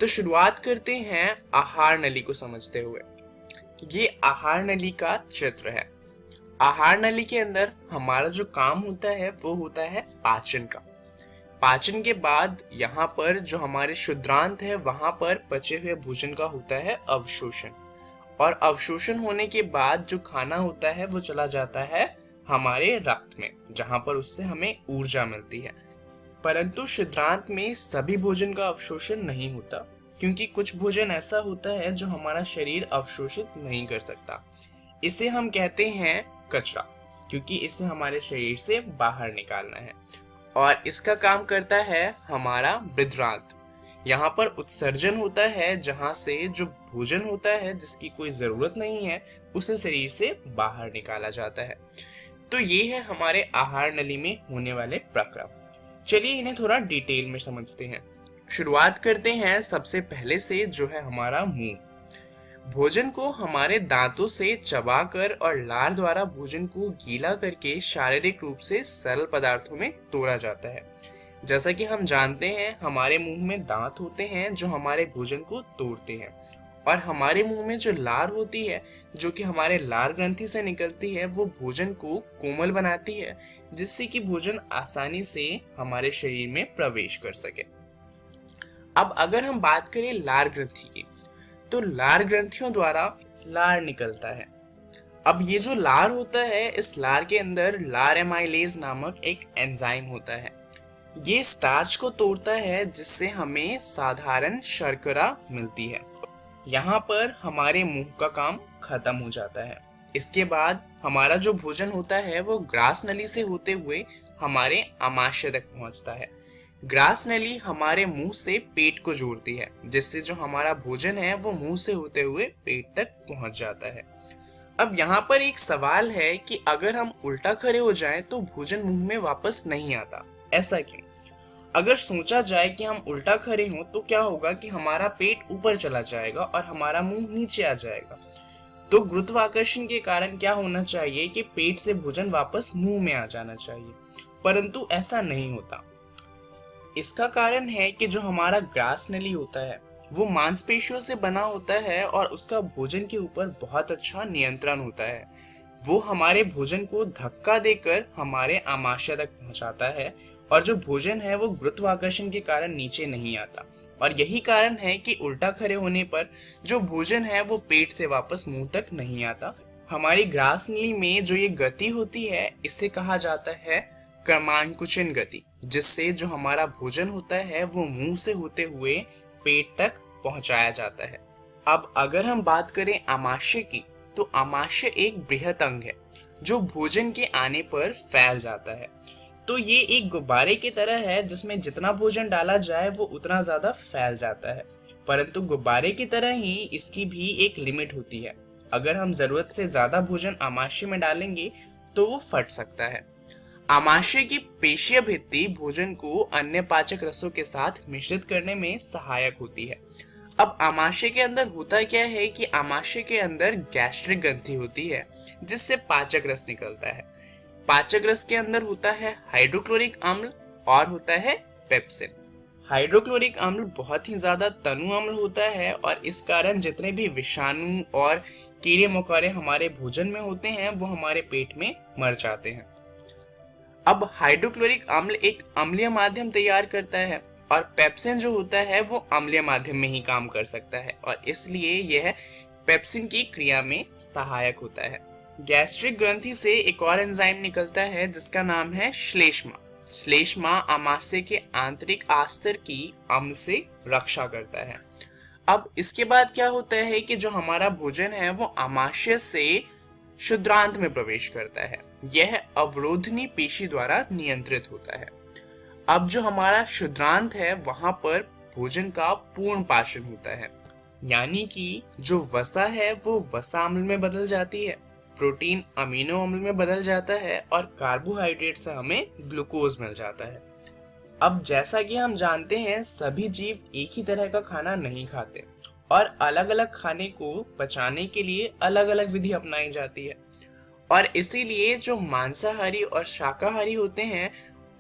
तो शुरुआत करते हैं आहार नली को समझते हुए। ये आहार नली का चित्र है। आहार नली के अंदर हमारा जो काम होता है वो होता है पाचन का। पाचन के बाद यहाँ पर जो हमारे शुद्रांत है वहां पर बचे हुए भोजन का होता है अवशोषण, और अवशोषण होने के बाद जो खाना होता है वो चला जाता है हमारे रक्त में, जहां पर उससे हमें ऊर्जा मिलती है। परंतु शुद्रांत में सभी भोजन का अवशोषण नहीं होता, क्योंकि कुछ भोजन ऐसा होता है जो हमारा शरीर अवशोषित नहीं कर सकता। इसे हम कहते हैं कचरा, क्योंकि इसे हमारे शरीर से बाहर निकालना है। और इसका काम करता है हमारा बृहद्रांत। यहाँ पर उत्सर्जन होता है, जहां से जो भोजन होता है जिसकी कोई जरूरत नहीं है उसे शरीर से बाहर निकाला जाता है। तो ये है हमारे आहार नली में होने वाले प्रक्रम। चलिए इन्हें थोड़ा डिटेल में समझते हैं। शुरुआत करते हैं सबसे पहले से, जो है हमारा मुंह। भोजन को हमारे दांतों से चबाकर और लार द्वारा भोजन को गीला करके शारीरिक रूप से सरल पदार्थों में तोड़ा जाता है। जैसा कि हम जानते हैं, हमारे मुंह में दांत होते हैं जो हमारे भोजन को तोड़ते हैं, और हमारे मुंह में जो लार होती है जो कि हमारे लार ग्रंथि से निकलती है, वो भोजन को कोमल बनाती है, जिससे कि भोजन आसानी से हमारे शरीर में प्रवेश कर सके। अब अगर हम बात करें लार ग्रंथि की, तो लार ग्रंथियों द्वारा लार निकलता है। अब ये जो लार होता है, इस लार के अंदर लार एमाइलेज नामक एक एंजाइम होता है। ये स्टार्च को तोड़ता है, जिससे हमें साधारण शर्करा मिलती है। यहाँ पर हमारे मुंह का काम खत्म हो जाता है। इसके बाद हमारा जो भोजन होता है वो ग्रास नली से होते हुए हमारे आमाशय तक पहुँचता है। ग्रास नली हमारे मुंह से पेट को जोड़ती है, जिससे जो हमारा भोजन है वो मुंह से होते हुए पेट तक पहुंच जाता है। अब यहाँ पर एक सवाल है कि अगर हम उल्टा खड़े हो जाएं तो भोजन मुंह में वापस नहीं आता, ऐसा क्यों? अगर सोचा जाए कि हम उल्टा खड़े हों तो क्या होगा कि हमारा पेट ऊपर चला जाएगा और हमारा मुंह नीचे आ जाएगा। तो गुरुत्वाकर्षण के कारण क्या होना चाहिए कि पेट से भोजन वापस मुंह में आ जाना चाहिए, परंतु ऐसा नहीं होता। इसका कारण है कि जो हमारा ग्रास नली होता है वो मांसपेशियों से बना होता है और उसका भोजन के ऊपर बहुत अच्छा नियंत्रण होता है। वो हमारे भोजन को धक्का देकर हमारे आमाशय तक पहुंचाता है, और जो भोजन है वो गुरुत्वाकर्षण के कारण नीचे नहीं आता। और यही कारण है कि उल्टा खड़े होने पर जो भोजन है वो पेट से वापस मुंह तक नहीं आता। हमारी ग्रास नली में जो ये गति होती है, इसे कहा जाता है क्रमांकुचन गति, जिससे जो हमारा भोजन होता है वो मुंह से होते हुए पेट तक पहुंचाया जाता है। अब अगर हम बात करें आमाशय की, तो आमाशय एक बृहत अंग है जो भोजन के आने पर फैल जाता है। तो ये एक गुब्बारे की तरह है, जिसमें जितना भोजन डाला जाए वो उतना ज्यादा फैल जाता है, परंतु गुब्बारे की तरह ही इसकी भी एक लिमिट होती है। अगर हम जरूरत से ज्यादा भोजन आमाशय में डालेंगे तो वो फट सकता है। आमाशय की पेशीय भित्ति भोजन को अन्य पाचक रसों के साथ मिश्रित करने में सहायक होती है। अब आमाशय के अंदर होता क्या है कि आमाशय के अंदर गैस्ट्रिक ग्रंथि होती है, जिससे पाचक रस निकलता है। पाचक रस के अंदर होता है हाइड्रोक्लोरिक अम्ल और होता है पेप्सिन। हाइड्रोक्लोरिक अम्ल बहुत ही ज्यादा तनु अम्ल होता है, और इस कारण जितने भी विषाणु और कीड़े मकोड़े हमारे भोजन में होते हैं वो हमारे पेट में मर जाते हैं। अब हाइड्रोक्लोरिक अम्ल एक अम्लीय माध्यम तैयार करता है, और पेप्सिन जो होता है वो अम्लीय माध्यम में ही काम कर सकता है, और इसलिए यह पेप्सिन की क्रिया में सहायक होता है। गैस्ट्रिक ग्रंथि से एक और एंजाइम निकलता है जिसका नाम है श्लेष्मा। श्लेष्मा आमाशय के आंतरिक आस्तर की अम्ल से रक्षा करता है। अब इसके बाद क्या होता है कि जो हमारा भोजन है वो आमाशय से शुद्रांत में प्रवेश करता है। यह अवरोधनी पेशी द्वारा नियंत्रित होता है। अब जो हमारा शुद्रांत है वहां पर भोजन का पूर्ण पाचन होता है, यानी कि जो वसा है वो वसा अम्ल में बदल जाती है, प्रोटीन अमीनो अम्ल में बदल जाता है, और कार्बोहाइड्रेट से हमें ग्लूकोज मिल जाता है। अब जैसा कि हम जानते हैं, सभी जीव एक ही तरह का खाना नहीं खाते, और अलग अलग खाने को पचाने के लिए अलग अलग विधि अपनाई जाती है, और इसीलिए जो मांसाहारी और शाकाहारी होते हैं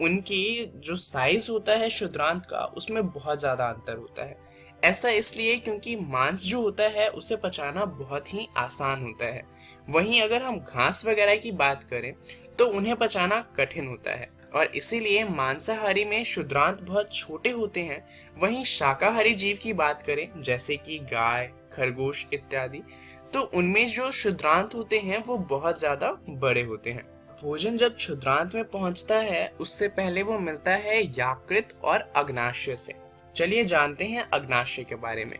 उनकी जो साइज होता है शुद्रांत का, उसमें बहुत ज्यादा अंतर होता है। ऐसा इसलिए क्योंकि मांस जो होता है उसे पचाना बहुत ही आसान होता है, वहीं अगर हम घास वगैरह की बात करें तो उन्हें पचाना कठिन होता है, और इसीलिए मांसाहारी में शुद्रांत बहुत छोटे होते हैं। वहीं शाकाहारी जीव की बात करें जैसे कि गाय, खरगोश इत्यादि, तो उनमें जो शुद्रांत होते हैं वो बहुत ज्यादा बड़े होते हैं। भोजन जब शुद्रांत में पहुंचता है उससे पहले वो मिलता है यकृत और अग्नाशय से। चलिए जानते हैं अग्नाशय के बारे में।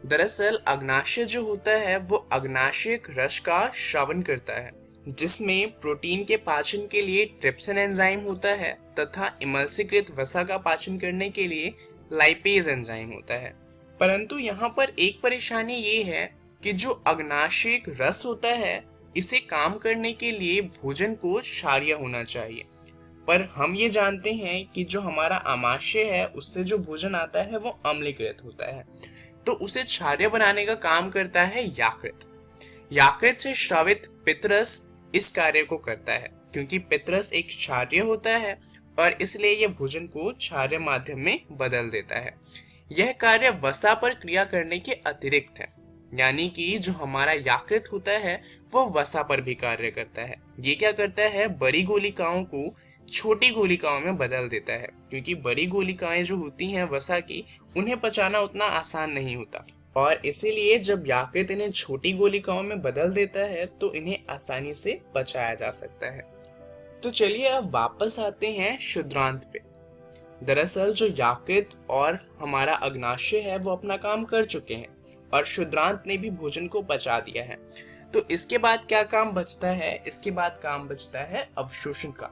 दरअसल अग्नाशय जो होता है वो अग्नाशयिक रस का श्रवण करता है, जिसमें प्रोटीन के पाचन के लिए ट्रिप्सिन एंजाइम होता है तथा इमल्सीकृत वसा का पाचन करने के लिए लाइपेज एंजाइम होता है। परंतु यहाँ पर एक परेशानी ये है कि जो अग्नाशयिक रस होता है इसे काम करने के लिए भोजन को क्षारीय होना चाहिए, पर हम ये जानते हैं कि जो हमारा आमाशय है उससे जो भोजन आता है वो अम्लीकृत होता है। तो उसे क्षारीय बनाने का काम करता है यकृत। यकृत से स्रावित पित्तरस इस कार्य को करता है, क्योंकि पित्तरस एक क्षारीय होता है और इसलिए यह भोजन को क्षारीय माध्यम में बदल देता है। यह कार्य वसा पर क्रिया करने के अतिरिक्त है, यानी कि जो हमारा यकृत होता है वो वसा पर भी कार्य करता है। ये क्या करता है, बड़ी गोलिकाओं को छोटी गोलिकाओं में बदल देता है, क्योंकि बड़ी गोलिकाएं जो होती हैं वसा की, उन्हें पचाना उतना आसान नहीं होता और इसीलिए जब यकृत इन्हें छोटी गोलिकाओं में बदल देता है तो इन्हें आसानी से पचाया जा सकता है। तो चलिए अब वापस आते हैं क्षुद्रांत पे। दरअसल जो यकृत और हमारा अग्नाशय है वो अपना काम कर चुके हैं और क्षुद्रांत ने भी भोजन को पचा दिया है। तो इसके बाद क्या काम बचता है, इसके बाद काम बचता है अवशोषण का।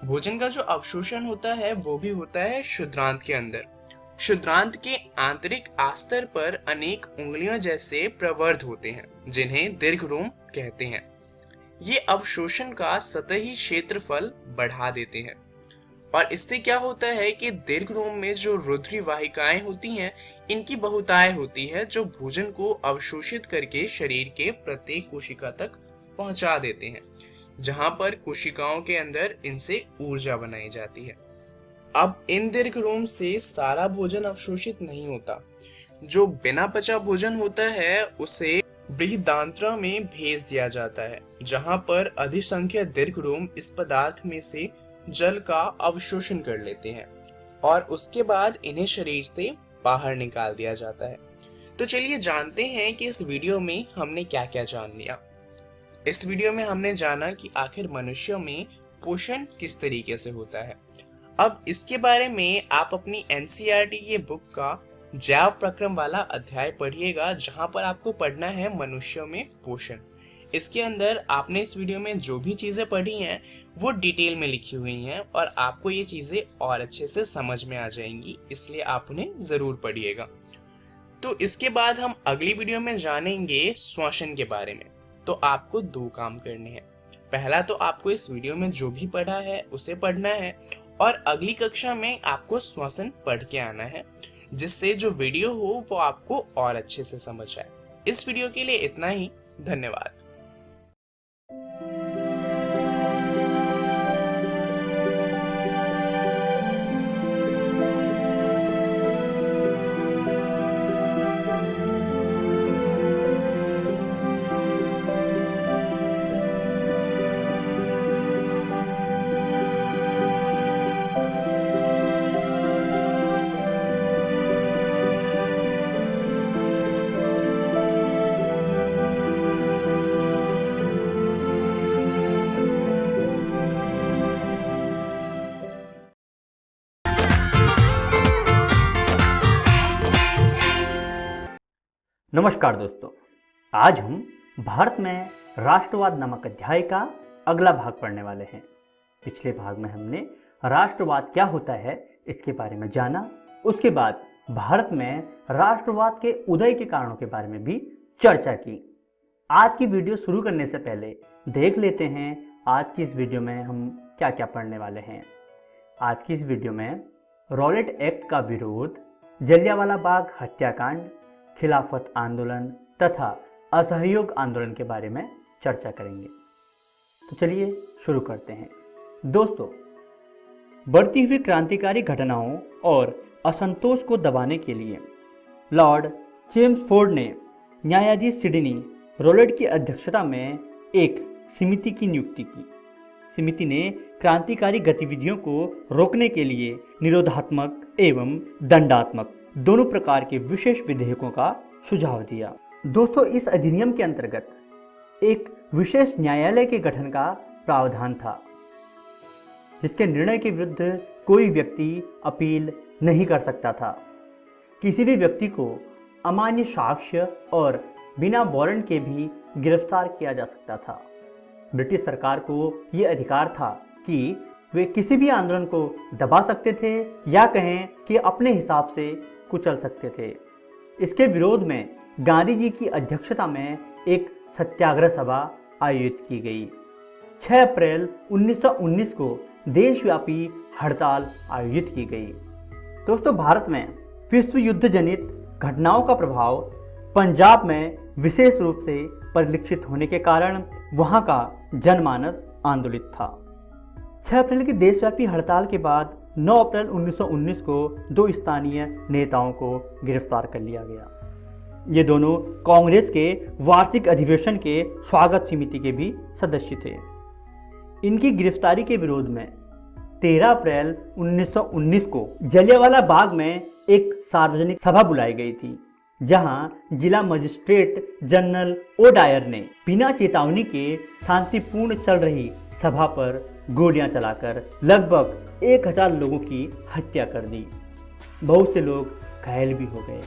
भोजन का जो अवशोषण होता है वो भी होता है क्षुद्रांत के अंदर। क्षुद्रांत के आंतरिक आस्तर पर अनेक उंगलियों जैसे प्रवर्ध होते हैं जिन्हें दीर्घरोम कहते हैं। ये अवशोषण का सतही क्षेत्रफल बढ़ा देते हैं और इससे क्या होता है कि दीर्घरोम में जो रुधिर वाहिकाएं होती हैं इनकी बहुतायत होती है जो भोजन को अवशोषित करके शरीर के प्रत्येक कोशिका तक पहुंचा देते हैं, जहां पर कोशिकाओं के अंदर इनसे ऊर्जा बनाई जाती है। अब इन दीर्घरोम से सारा भोजन अवशोषित नहीं होता। जो बिना पचा भोजन होता है उसे बृहदांत्र में भेज दिया जाता है, जहां पर अधिसंख्यक दीर्घरोम इस पदार्थ में से जल का अवशोषण कर लेते हैं और उसके बाद इन्हें शरीर से बाहर निकाल दिया जाता है। तो चलिए जानते हैं कि इस वीडियो में हमने क्या क्या जान लिया। इस वीडियो में हमने जाना कि आखिर मनुष्यों में पोषण किस तरीके से होता है। अब इसके बारे में आप अपनी NCERT ये बुक का जैव प्रक्रम वाला अध्याय पढ़िएगा, जहां पर आपको पढ़ना है मनुष्यों में पोषण। इसके अंदर आपने इस वीडियो में जो भी चीजें पढ़ी हैं वो डिटेल में लिखी हुई हैं और आपको ये चीजें और अच्छे से समझ में आ जाएंगी, इसलिए आप उन्हें जरूर पढ़िएगा। तो इसके बाद हम अगली वीडियो में जानेंगे श्वसन के बारे में। तो आपको 2 काम करने हैं। पहला तो आपको इस वीडियो में जो भी पढ़ा है उसे पढ़ना है और अगली कक्षा में आपको श्वसन पढ़ के आना है, जिससे जो वीडियो हो वो आपको और अच्छे से समझ आए। इस वीडियो के लिए इतना ही। धन्यवाद। नमस्कार दोस्तों, आज हम भारत में राष्ट्रवाद नामक अध्याय का अगला भाग पढ़ने वाले हैं। पिछले भाग में हमने राष्ट्रवाद क्या होता है इसके बारे में जाना, उसके बाद भारत में राष्ट्रवाद के उदय के कारणों के बारे में भी चर्चा की। आज की वीडियो शुरू करने से पहले देख लेते हैं आज की इस वीडियो में हम क्या क्या पढ़ने वाले हैं। आज की इस वीडियो में रॉलेट एक्ट का विरोध, जलियांवाला बाग हत्याकांड, खिलाफत आंदोलन तथा असहयोग आंदोलन के बारे में चर्चा करेंगे। तो चलिए शुरू करते हैं। दोस्तों, बढ़ती हुई क्रांतिकारी घटनाओं और असंतोष को दबाने के लिए लॉर्ड चेम्सफोर्ड ने न्यायाधीश सिडनी रॉलेट की अध्यक्षता में एक समिति की नियुक्ति की। समिति ने क्रांतिकारी गतिविधियों को रोकने के लिए निरोधात्मक एवं दंडात्मक दोनों प्रकार के विशेष विधेयकों का सुझाव दिया। दोस्तों, इस अधिनियम के अंतर्गत एक विशेष न्यायालय के गठन का प्रावधान था, जिसके निर्णय के विरुद्ध कोई व्यक्ति अपील नहीं कर सकता था। किसी भी व्यक्ति को अमान्य साक्ष्य और बिना वारंट के भी गिरफ्तार किया जा सकता था। ब्रिटिश सरकार को ये अधिकार था कि वे किसी भी आंदोलन को दबा सकते थे या कहें कि अपने हिसाब से कुचल सकते थे। इसके विरोध में गांधी जी की अध्यक्षता में एक सत्याग्रह सभा आयोजित की गई। 6 अप्रैल 1919 को देशव्यापी हड़ताल आयोजित की गई। दोस्तों, भारत में विश्व युद्ध जनित घटनाओं का प्रभाव पंजाब में विशेष रूप से परिलक्षित होने के कारण वहां का जनमानस आंदोलित था। 6 अप्रैल की देशव्यापी हड़ताल के बाद 9 अप्रैल 1919 को 2 स्थानीय नेताओं को गिरफ्तार कर लिया गया। ये दोनों कांग्रेस के वार्षिक अधिवेशन के स्वागत समिति के भी सदस्य थे। इनकी गिरफ्तारी के विरोध में 13 अप्रैल 1919 को जलियांवाला बाग में एक सार्वजनिक सभा बुलाई गई थी, जहां जिला मजिस्ट्रेट जनरल ओडायर ने बिना चेतावनी के शांतिपूर्ण चल रही सभा पर गोलियां चलाकर लगभग 1000 लोगों की हत्या कर दी। बहुत से लोग घायल भी हो गए।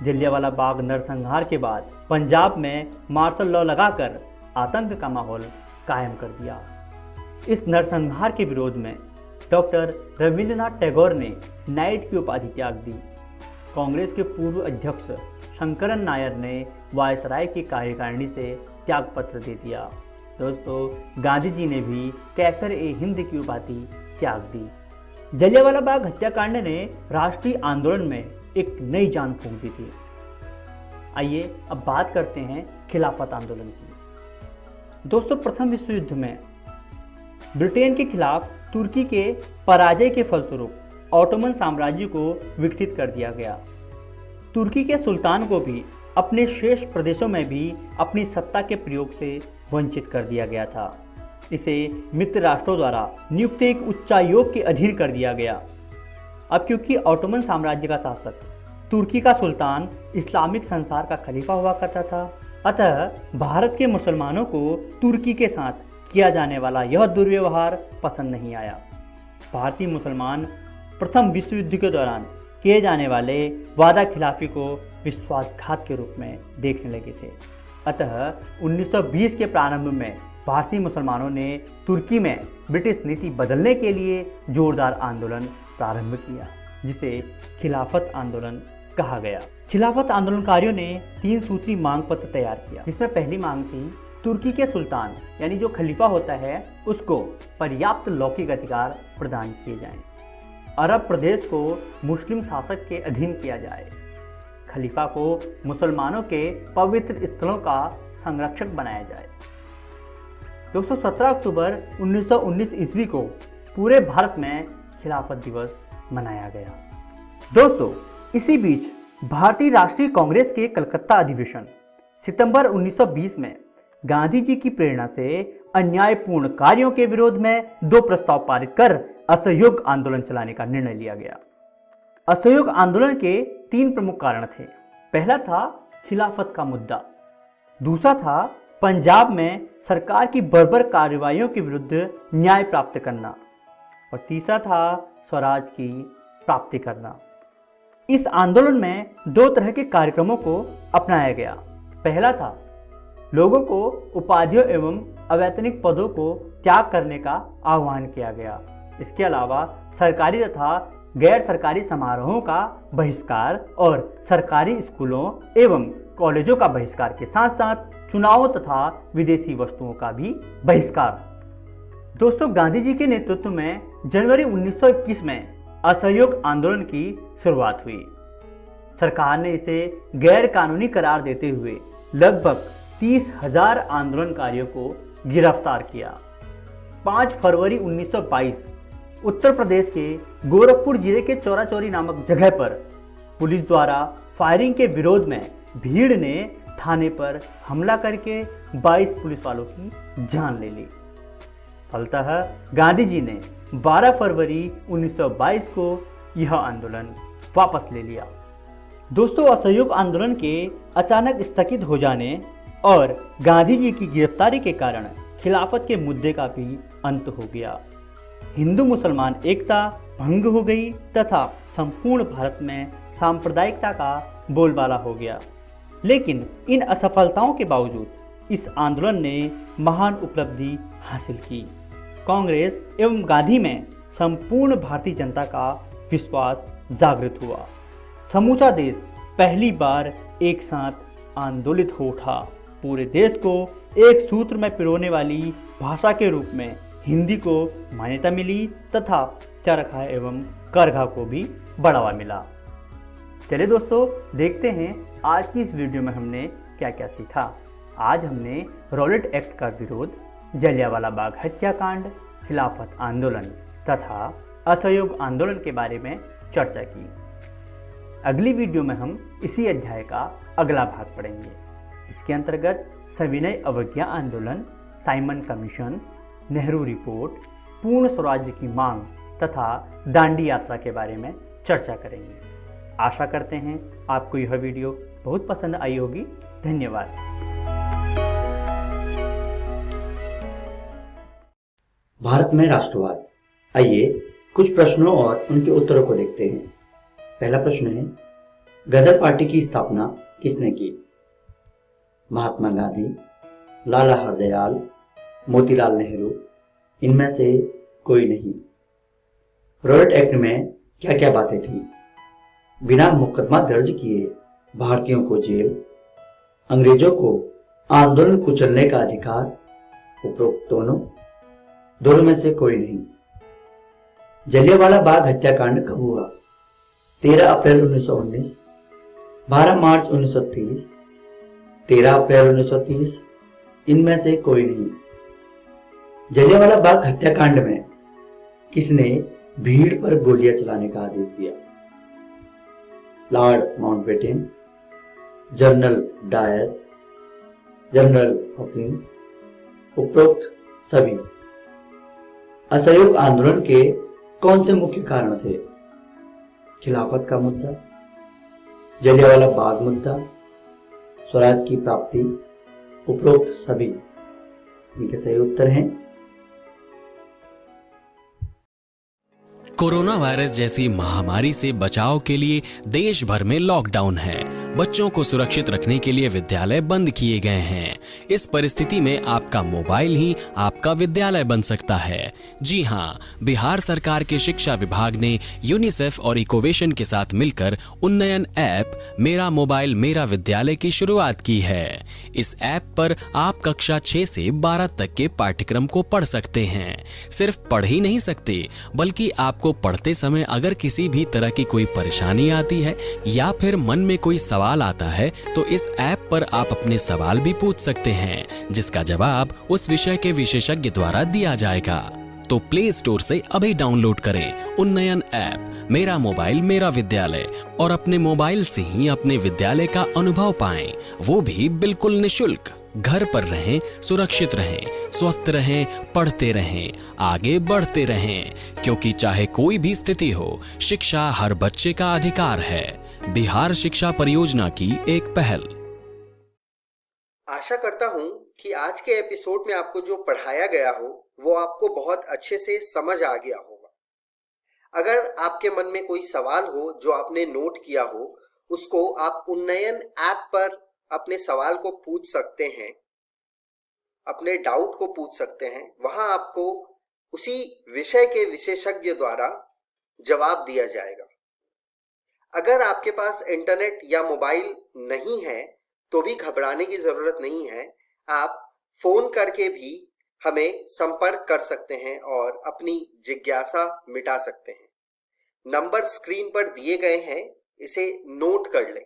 जलियांवाला बाग नरसंहार के बाद पंजाब में मार्शल लॉ लगाकर आतंक का माहौल कायम कर दिया। इस नरसंहार के विरोध में डॉक्टर रविंद्रनाथ टैगोर ने नाइट की उपाधि त्याग दी। कांग्रेस के पूर्व अध्यक्ष शंकरन नायर ने वायसराय की कार्यकारिणी से त्यागपत्र दे दिया। दोस्तों, गांधी जी ने भी कैसर-ए-हिंद की उपाधि त्याग दी। जलियांवाला बाग हत्याकांड ने राष्ट्रीय आंदोलन में एक नई जान फूंक दी थी। आइए अब बात करते हैं खिलाफत आंदोलन की। दोस्तों, प्रथम विश्व युद्ध में ब्रिटेन के खिलाफ तुर्की के पराजय के फलस्वरूप ऑटोमन साम्राज्य को विघटित कर दिया गया। तुर्की के सुल्तान को भी अपने शेष प्रदेशों में भी अपनी सत्ता के प्रयोग से वंचित कर दिया गया था। इसे मित्र राष्ट्रों द्वारा नियुक्त एक उच्चायोग के अधीन कर दिया गया। अब क्योंकि ऑटोमन साम्राज्य का शासक तुर्की का सुल्तान इस्लामिक संसार का खलीफा हुआ करता था, अतः भारत के मुसलमानों को तुर्की के साथ किया जाने वाला यह दुर्व्यवहार पसंद नहीं आया। भारतीय मुसलमान प्रथम विश्व युद्ध के दौरान किए जाने वाले वादा खिलाफी को विश्वासघात के रूप में देखने लगे थे। अतः 1920 के प्रारंभ में भारतीय मुसलमानों ने तुर्की में ब्रिटिश नीति बदलने के लिए जोरदार आंदोलन प्रारंभ किया, जिसे खिलाफत आंदोलन कहा गया। खिलाफत आंदोलनकारियों ने 3 सूत्री मांग पत्र तैयार किया, जिसमें पहली मांग थी तुर्की के सुल्तान यानी जो खलीफा होता है उसको पर्याप्त लौकिक अधिकार प्रदान किए जाएं। अरब प्रदेश को मुस्लिम शासक के अधीन किया जाए। खलीफा को मुसलमानों के पवित्र स्थलों का संरक्षक बनाया जाए। दोस्तों, 17 अक्टूबर 1919 ईस्वी को पूरे भारत में खिलाफत दिवस मनाया गया। दोस्तों, इसी बीच भारतीय राष्ट्रीय कांग्रेस के कलकत्ता अधिवेशन सितंबर 1920 में गांधी जी की प्रेरणा से अन्यायपूर्ण कार्यों के विरोध में 2 प्रस्ताव पारित कर असहयोग आंदोलन चलाने का निर्णय लिया गया। असहयोग आंदोलन के 3 प्रमुख कारण थे। पहला था खिलाफत का मुद्दा, दूसरा था पंजाब में सरकार की बर्बर कार्रवाइयों के विरुद्ध न्याय प्राप्त करना, और तीसरा था स्वराज की प्राप्ति करना। इस आंदोलन में 2 तरह के कार्यक्रमों को अपनाया गया। पहला था लोगों को उपाधियों एवं अवैतनिक पदों को त्याग करने का आह्वान किया गया। इसके अलावा सरकारी तथा गैर सरकारी समारोहों का बहिष्कार और सरकारी स्कूलों एवं कॉलेजों का बहिष्कार के साथ साथ चुनावों तथा विदेशी वस्तुओं का भी बहिष्कार। दोस्तों, गांधी जी के नेतृत्व में जनवरी 1921 में असहयोग आंदोलन की शुरुआत हुई। सरकार ने इसे गैर कानूनी करार देते हुए लगभग 30,000 आंदोलनकारियों को गिरफ्तार किया। 5 फरवरी 1922 उत्तर प्रदेश के गोरखपुर जिले के चौरा चौरी नामक जगह पर पुलिस द्वारा फायरिंग के विरोध में भीड़ ने थाने पर हमला करके 22 पुलिस वालों की जान ले ली। फलतः गांधी जी ने 12 फरवरी 1922 को यह आंदोलन वापस ले लिया। दोस्तों, असहयोग आंदोलन के अचानक स्थगित हो जाने और गांधी जी की गिरफ्तारी के कारण खिलाफत के मुद्दे का भी अंत हो गया। हिंदू मुसलमान एकता भंग हो गई तथा संपूर्ण भारत में सांप्रदायिकता का बोलबाला हो गया। लेकिन इन असफलताओं के बावजूद इस आंदोलन ने महान उपलब्धि हासिल की। कांग्रेस एवं गांधी में संपूर्ण भारतीय जनता का विश्वास जागृत हुआ। समूचा देश पहली बार एक साथ आंदोलित हो उठा। पूरे देश को एक सूत्र में पिरोने वाली भाषा के रूप में हिंदी को मान्यता मिली तथा चरखा एवं करघा को भी बढ़ावा मिला। चलिए दोस्तों, देखते हैं आज की इस वीडियो में हमने क्या क्या सीखा। आज हमने रॉलेट एक्ट का विरोध, जलियांवाला बाग हत्याकांड, खिलाफत आंदोलन तथा असहयोग आंदोलन के बारे में चर्चा की। अगली वीडियो में हम इसी अध्याय का अगला भाग पढ़ेंगे, जिसके अंतर्गत सविनय अवज्ञा आंदोलन, साइमन कमीशन, नेहरू रिपोर्ट, पूर्ण स्वराज्य की मांग तथा दांडी यात्रा के बारे में चर्चा करेंगे। आशा करते हैं आपको यह वीडियो बहुत पसंद आई होगी। धन्यवाद। भारत में राष्ट्रवाद। आइए कुछ प्रश्नों और उनके उत्तरों को देखते हैं। पहला प्रश्न है, गदर पार्टी की स्थापना किसने की? महात्मा गांधी, लाला हरदयाल, मोतीलाल नेहरू, इनमें से कोई नहीं। रॉलेट एक्ट में क्या क्या बातें थी? बिना मुकदमा दर्ज किए भारतीयों को जेल, अंग्रेजों को आंदोलन कुचलने का अधिकार, उपरोक्त दोनों में से कोई नहीं। जलियांवाला बाग हत्याकांड कब हुआ? 13 अप्रैल 1919, 12 मार्च 1930, 13 अप्रैल 1930, इनमें से कोई नहीं। जलियांवाला बाग हत्याकांड में किसने भीड़ पर गोलियां चलाने का आदेश दिया? Lord Mountbatten, General Dyer, General Hawkins, उपरोक्त सभी। असहयोग आंदोलन के कौन से मुख्य कारण थे? खिलाफत का मुद्दा, जलियांवाला बाग मुद्दा, स्वराज की प्राप्ति, उपरोक्त सभी। इनके सही उत्तर हैं कोरोना वायरस जैसी महामारी से बचाव के लिए देश भर में लॉकडाउन है। बच्चों को सुरक्षित रखने के लिए विद्यालय बंद किए गए हैं। इस परिस्थिति में आपका मोबाइल ही आपका विद्यालय बन सकता है। जी हाँ, बिहार सरकार के शिक्षा विभाग ने यूनिसेफ और इकोवेशन के साथ मिलकर उन्नयन ऐप मेरा मोबाइल मेरा विद्यालय की शुरुआत की है। इस ऐप पर आप कक्षा 6 से 12 तक के पाठ्यक्रम को पढ़ सकते हैं। सिर्फ पढ़ ही नहीं सकते, बल्कि आपको पढ़ते समय अगर किसी भी तरह की कोई परेशानी आती है या फिर मन में कोई सवाल आता है तो इस ऐप पर आप अपने सवाल भी पूछ सकते हैं, जिसका जवाब उस विषय के विशेषज्ञ द्वारा दिया जाएगा। तो प्ले स्टोर से अभी डाउनलोड करें उन्नयन ऐप मेरा मोबाइल मेरा विद्यालय और अपने मोबाइल से ही अपने विद्यालय का अनुभव पाएं, वो भी बिल्कुल निशुल्क। घर पर रहें, सुरक्षित रहें, स्वस्थ रहें, पढ़ते रहें, आगे बढ़ते रहें, क्योंकि चाहे कोई भी स्थिति हो, शिक्षा हर बच्चे का अधिकार है। बिहार शिक्षा परियोजना की एक पहल। आशा करता हूं कि आज के एपिसोड में आपको जो पढ़ाया गया हो वो आपको बहुत अच्छे से समझ आ गया होगा। अगर आपके मन में कोई सवाल हो जो आपने नोट किया हो, उसको आप उन्नयन ऐप पर अपने सवाल को पूछ सकते हैं, अपने डाउट को पूछ सकते हैं। वहां आपको उसी विषय के विशेषज्ञ द्वारा जवाब दिया जाएगा। अगर आपके पास इंटरनेट या मोबाइल नहीं है तो भी घबराने की जरूरत नहीं है। आप फोन करके भी हमें संपर्क कर सकते हैं और अपनी जिज्ञासा मिटा सकते हैं। नंबर स्क्रीन पर दिए गए हैं, इसे नोट कर लें।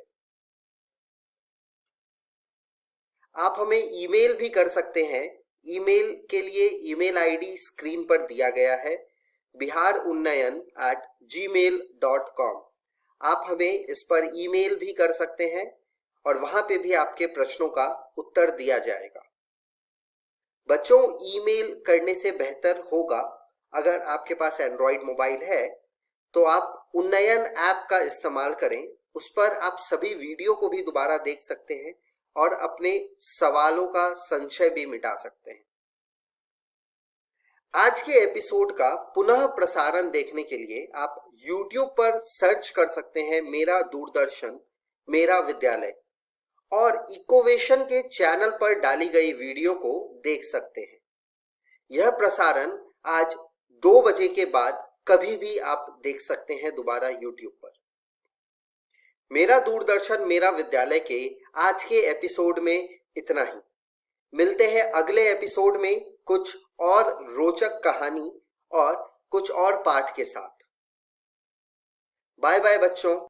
आप हमें ईमेल भी कर सकते हैं। ईमेल के लिए ईमेल आईडी स्क्रीन पर दिया गया है, biharunnyan@gmail.com। आप हमें इस पर ईमेल भी कर सकते हैं और वहां पे भी आपके प्रश्नों का उत्तर दिया जाएगा। बच्चों, ईमेल करने से बेहतर होगा अगर आपके पास एंड्रॉइड मोबाइल है तो आप उन्नयन ऐप का इस्तेमाल करें। उस पर आप सभी वीडियो को भी दोबारा देख सकते हैं और अपने सवालों का संशय भी मिटा सकते हैं। आज के एपिसोड का पुनः प्रसारण देखने के लिए आप YouTube पर सर्च कर सकते हैं मेरा दूरदर्शन मेरा विद्यालय, और इकोवेशन के चैनल पर डाली गई वीडियो को देख सकते हैं। यह प्रसारण आज 2 बजे के बाद कभी भी आप देख सकते हैं दोबारा YouTube पर। मेरा दूरदर्शन मेरा विद्यालय के आज के एपिसोड में इतना ही। मिलते हैं अगले एपिसोड में कुछ और रोचक कहानी और कुछ और पाठ के साथ। बाय बाय बच्चों।